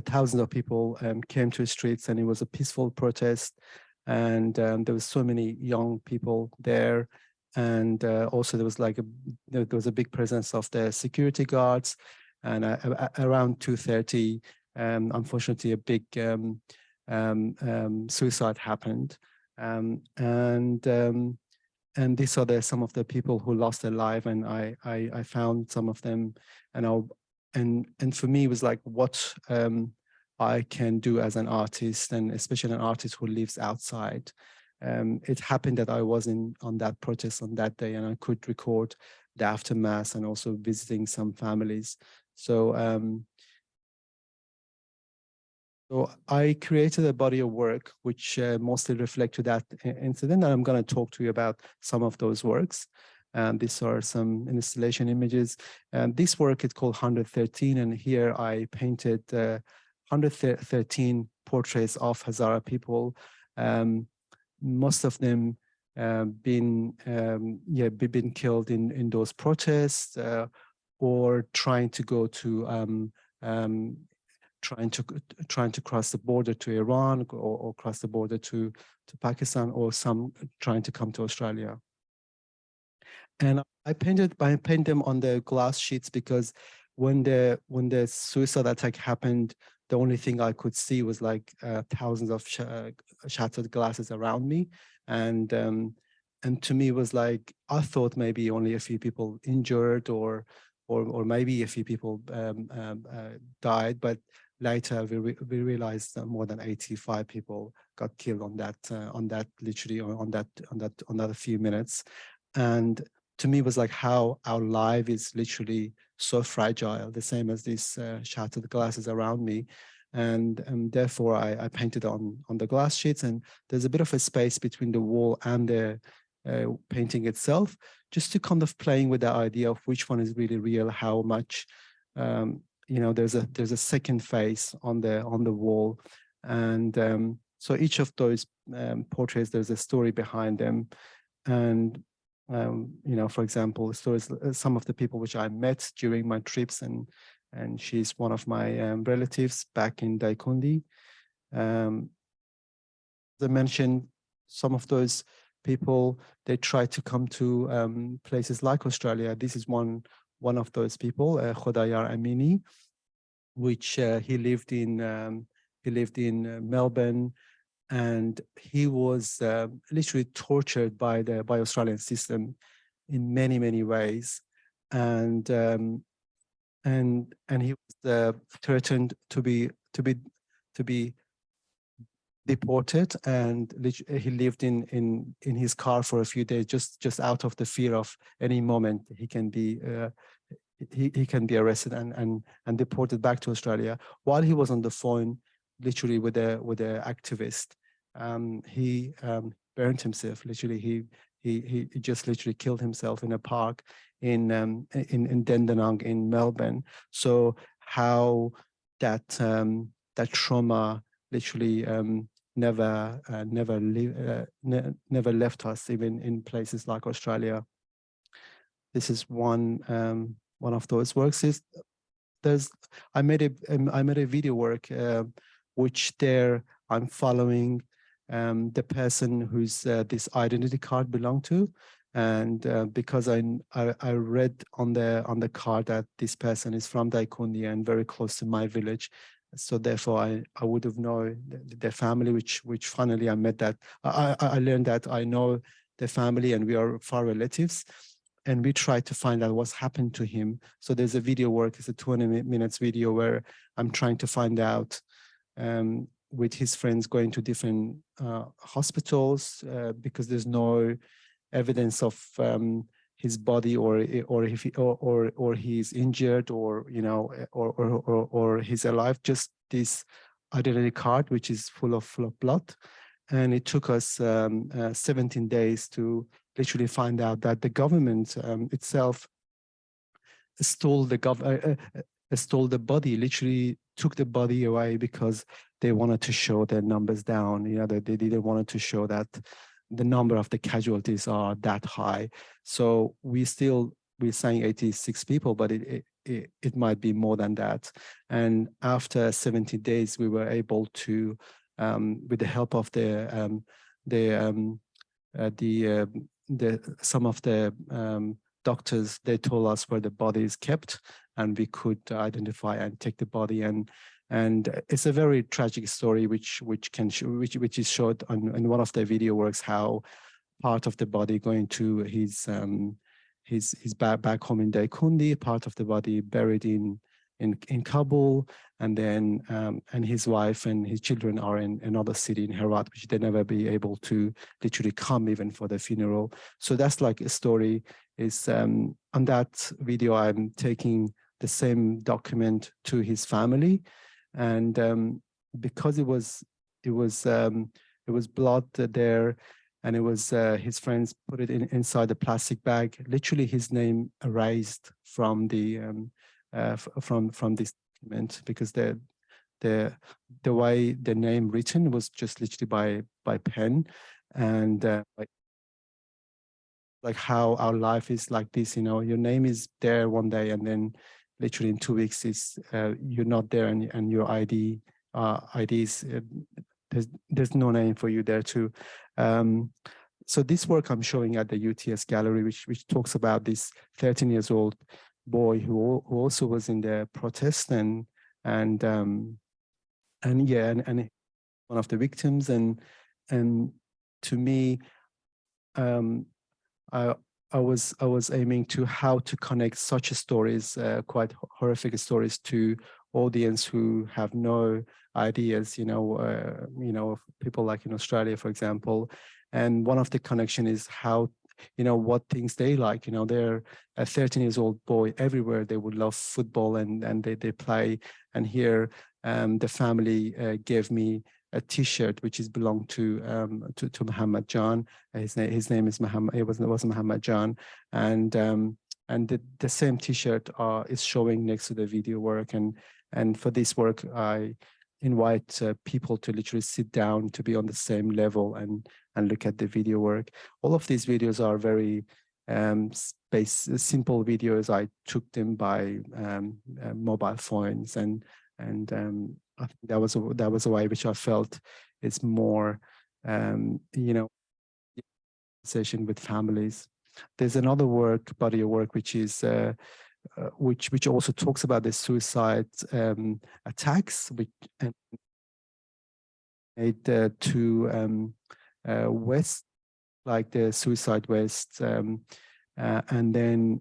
thousands of people came to the streets, and it was a peaceful protest. And there was so many young people there. And also there was there was a big presence of the security guards. And around 2:30, unfortunately, a big suicide happened. And these are some of the people who lost their life, and I found some of them, and for me it was like what I can do as an artist, and especially an artist who lives outside. It happened that I was on that protest on that day, and I could record the aftermath and also visiting some families. So I created a body of work which mostly reflect to that incident, and I'm going to talk to you about some of those works. These are some installation images. This work is called 113, and here I painted 113 portraits of Hazara people. Most of them been killed in those protests, or trying to go to trying to cross the border to Iran, or cross the border to Pakistan, or some trying to come to Australia. And I painted them on the glass sheets because when the suicide attack happened, the only thing I could see was like thousands of shattered glasses around me, and to me it was like I thought maybe only a few people injured, or maybe a few people died, but later we realized that more than 85 people got killed on that literally on that few minutes. And to me, it was like how our life is literally so fragile, the same as these shattered glasses around me. And therefore, I painted on the glass sheets, and there's a bit of a space between the wall and the painting itself, just to kind of playing with the idea of which one is really real, how much, there's a second face on the wall. And so each of those portraits, there's a story behind them. And for example, stories, some of the people which I met during my trips, and she's one of my relatives back in Daikundi. As I mentioned, some of those people, they try to come to places like Australia. This is one of those people, Khodayar Amini, which he lived in Melbourne. And he was literally tortured by the Australian system in many ways, and he was threatened to be deported, and he lived in his car for a few days, just out of the fear of any moment he can be arrested and deported back to Australia. While he was on the phone, literally with a activist, he burned himself. Literally, he just literally killed himself in a park in Dandenong in Melbourne. So how that trauma literally never left us, even in places like Australia. This is one of those works. I made a video work which there I'm following the person who's this identity card belonged to, and because I read on the card that this person is from Daikundi and very close to my village, so therefore I would have known their family, which finally I met that I learned that I know the family and we are far relatives. And we tried to find out what's happened to him. So there's a video work, it's a 20 minutes video where I'm trying to find out with his friends, going to different hospitals because there's no evidence of his body, or if he's injured, or he's alive. Just this identity card, which is full of blood. And it took us 17 days to literally find out that the government itself stole the body, literally took the body away because they wanted to show their numbers down. They didn't want to show that the number of the casualties are that high. So we're saying 86 people, but it might be more than that. And after 70 days, we were able to, with the help of some of the doctors, they told us where the body is kept, and we could identify and take the body. And it's a very tragic story, which is showed on one of the video works, how part of the body going to his back home in Daikundi, part of the body buried in Kabul, and then and his wife and his children are in another city in Herat, which they never be able to literally come even for the funeral. So that's like a story. Is on that video, I'm taking the same document to his family, and because it was blood there, and it was his friends put it inside the plastic bag. Literally, his name erased from the from this document, because the way the name written was just literally by pen, and like how our life is like this. You know, your name is there one day, and then literally in 2 weeks is you're not there, and your IDs. There's no name for you there too. So this work I'm showing at the UTS gallery, which talks about this 13 years old boy who also was in the protest and one of the victims, and to me, I was aiming to how to connect such stories, quite horrific stories, to audience who have no ideas, people like in Australia, for example. And one of the connection is how, what things they like. They're a 13 years old boy everywhere. They would love football and they play. And here, the family gave me a T-shirt which is belonged to Muhammad Jan. His name is Muhammad. It was Muhammad Jan, and the same T-shirt is showing next to the video work. And for this work, I invite people to literally sit down to be on the same level and look at the video work. All of these videos are very simple videos. I took them by mobile phones, and I think that was a way which I felt is more, session with families. There's another body of work, which is which also talks about the suicide attacks, which made to West, like the Suicide West, and then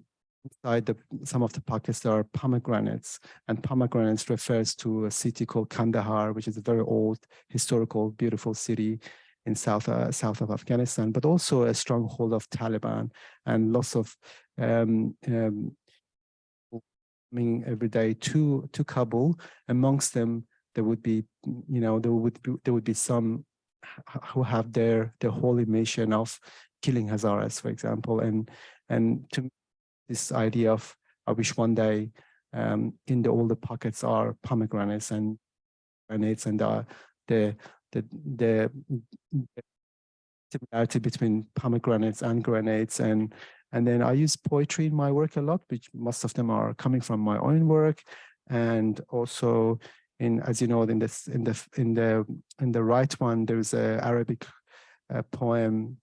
inside some of the pockets there are pomegranates, and pomegranates refers to a city called Kandahar, which is a very old, historical, beautiful city in south of Afghanistan, but also a stronghold of Taliban, and lots of coming every day to Kabul. Amongst them, there would be some who have their holy mission of killing Hazaras, for example, and to me, this idea of I wish one day in all the pockets are pomegranates and grenades, and the similarity between pomegranates and grenades, and then I use poetry in my work a lot, which most of them are coming from my own work, and also as you know, in the right one, there's a Arabic poem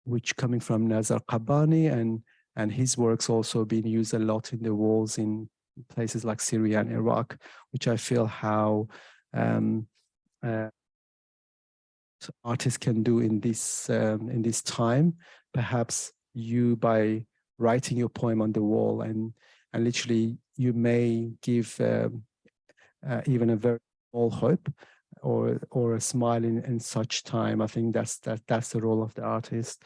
which coming from Nazar Qabbani, and his works also being used a lot in the walls in places like Syria and Iraq, which I feel how artists can do in this time. Perhaps you, by writing your poem on the wall, and literally you may give even a very small hope or a smile in such time. I think that's the role of the artist.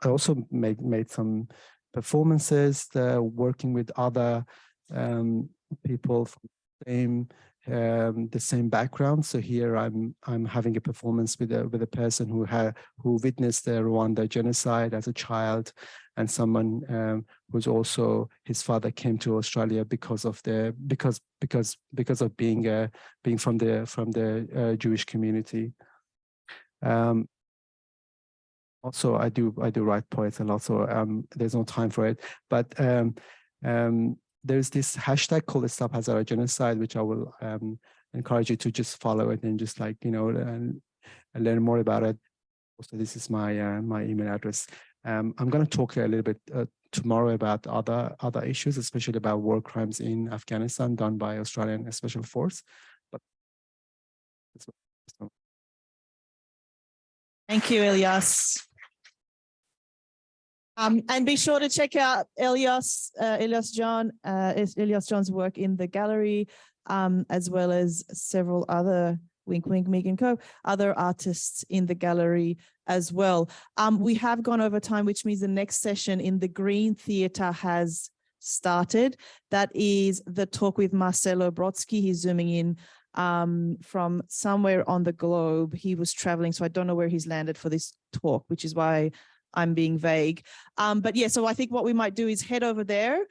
I also made some performances working with other people from the same background. So here I'm having a performance with a person who witnessed the Rwanda genocide as a child, and someone who's also, his father came to Australia because of being from the Jewish community. Also, I do write poets a lot, so there's no time for it. But there's this hashtag called Stop Hazara Genocide, which I will encourage you to just follow it and just like, you know, and learn more about it. So this is my my email address. I'm going to talk a little bit tomorrow about other issues, especially about war crimes in Afghanistan done by Australian Special Force. But thank you, Elias. And be sure to check out Elias John's work in the gallery, as well as several other wink, wink, Mig and Co. other artists in the gallery as well. We have gone over time, which means the next session in the Green Theatre has started. That is the talk with Marcelo Brodsky. He's zooming in from somewhere on the globe. He was traveling, so I don't know where he's landed for this talk, which is why I'm being vague. But yeah, so I think what we might do is head over there.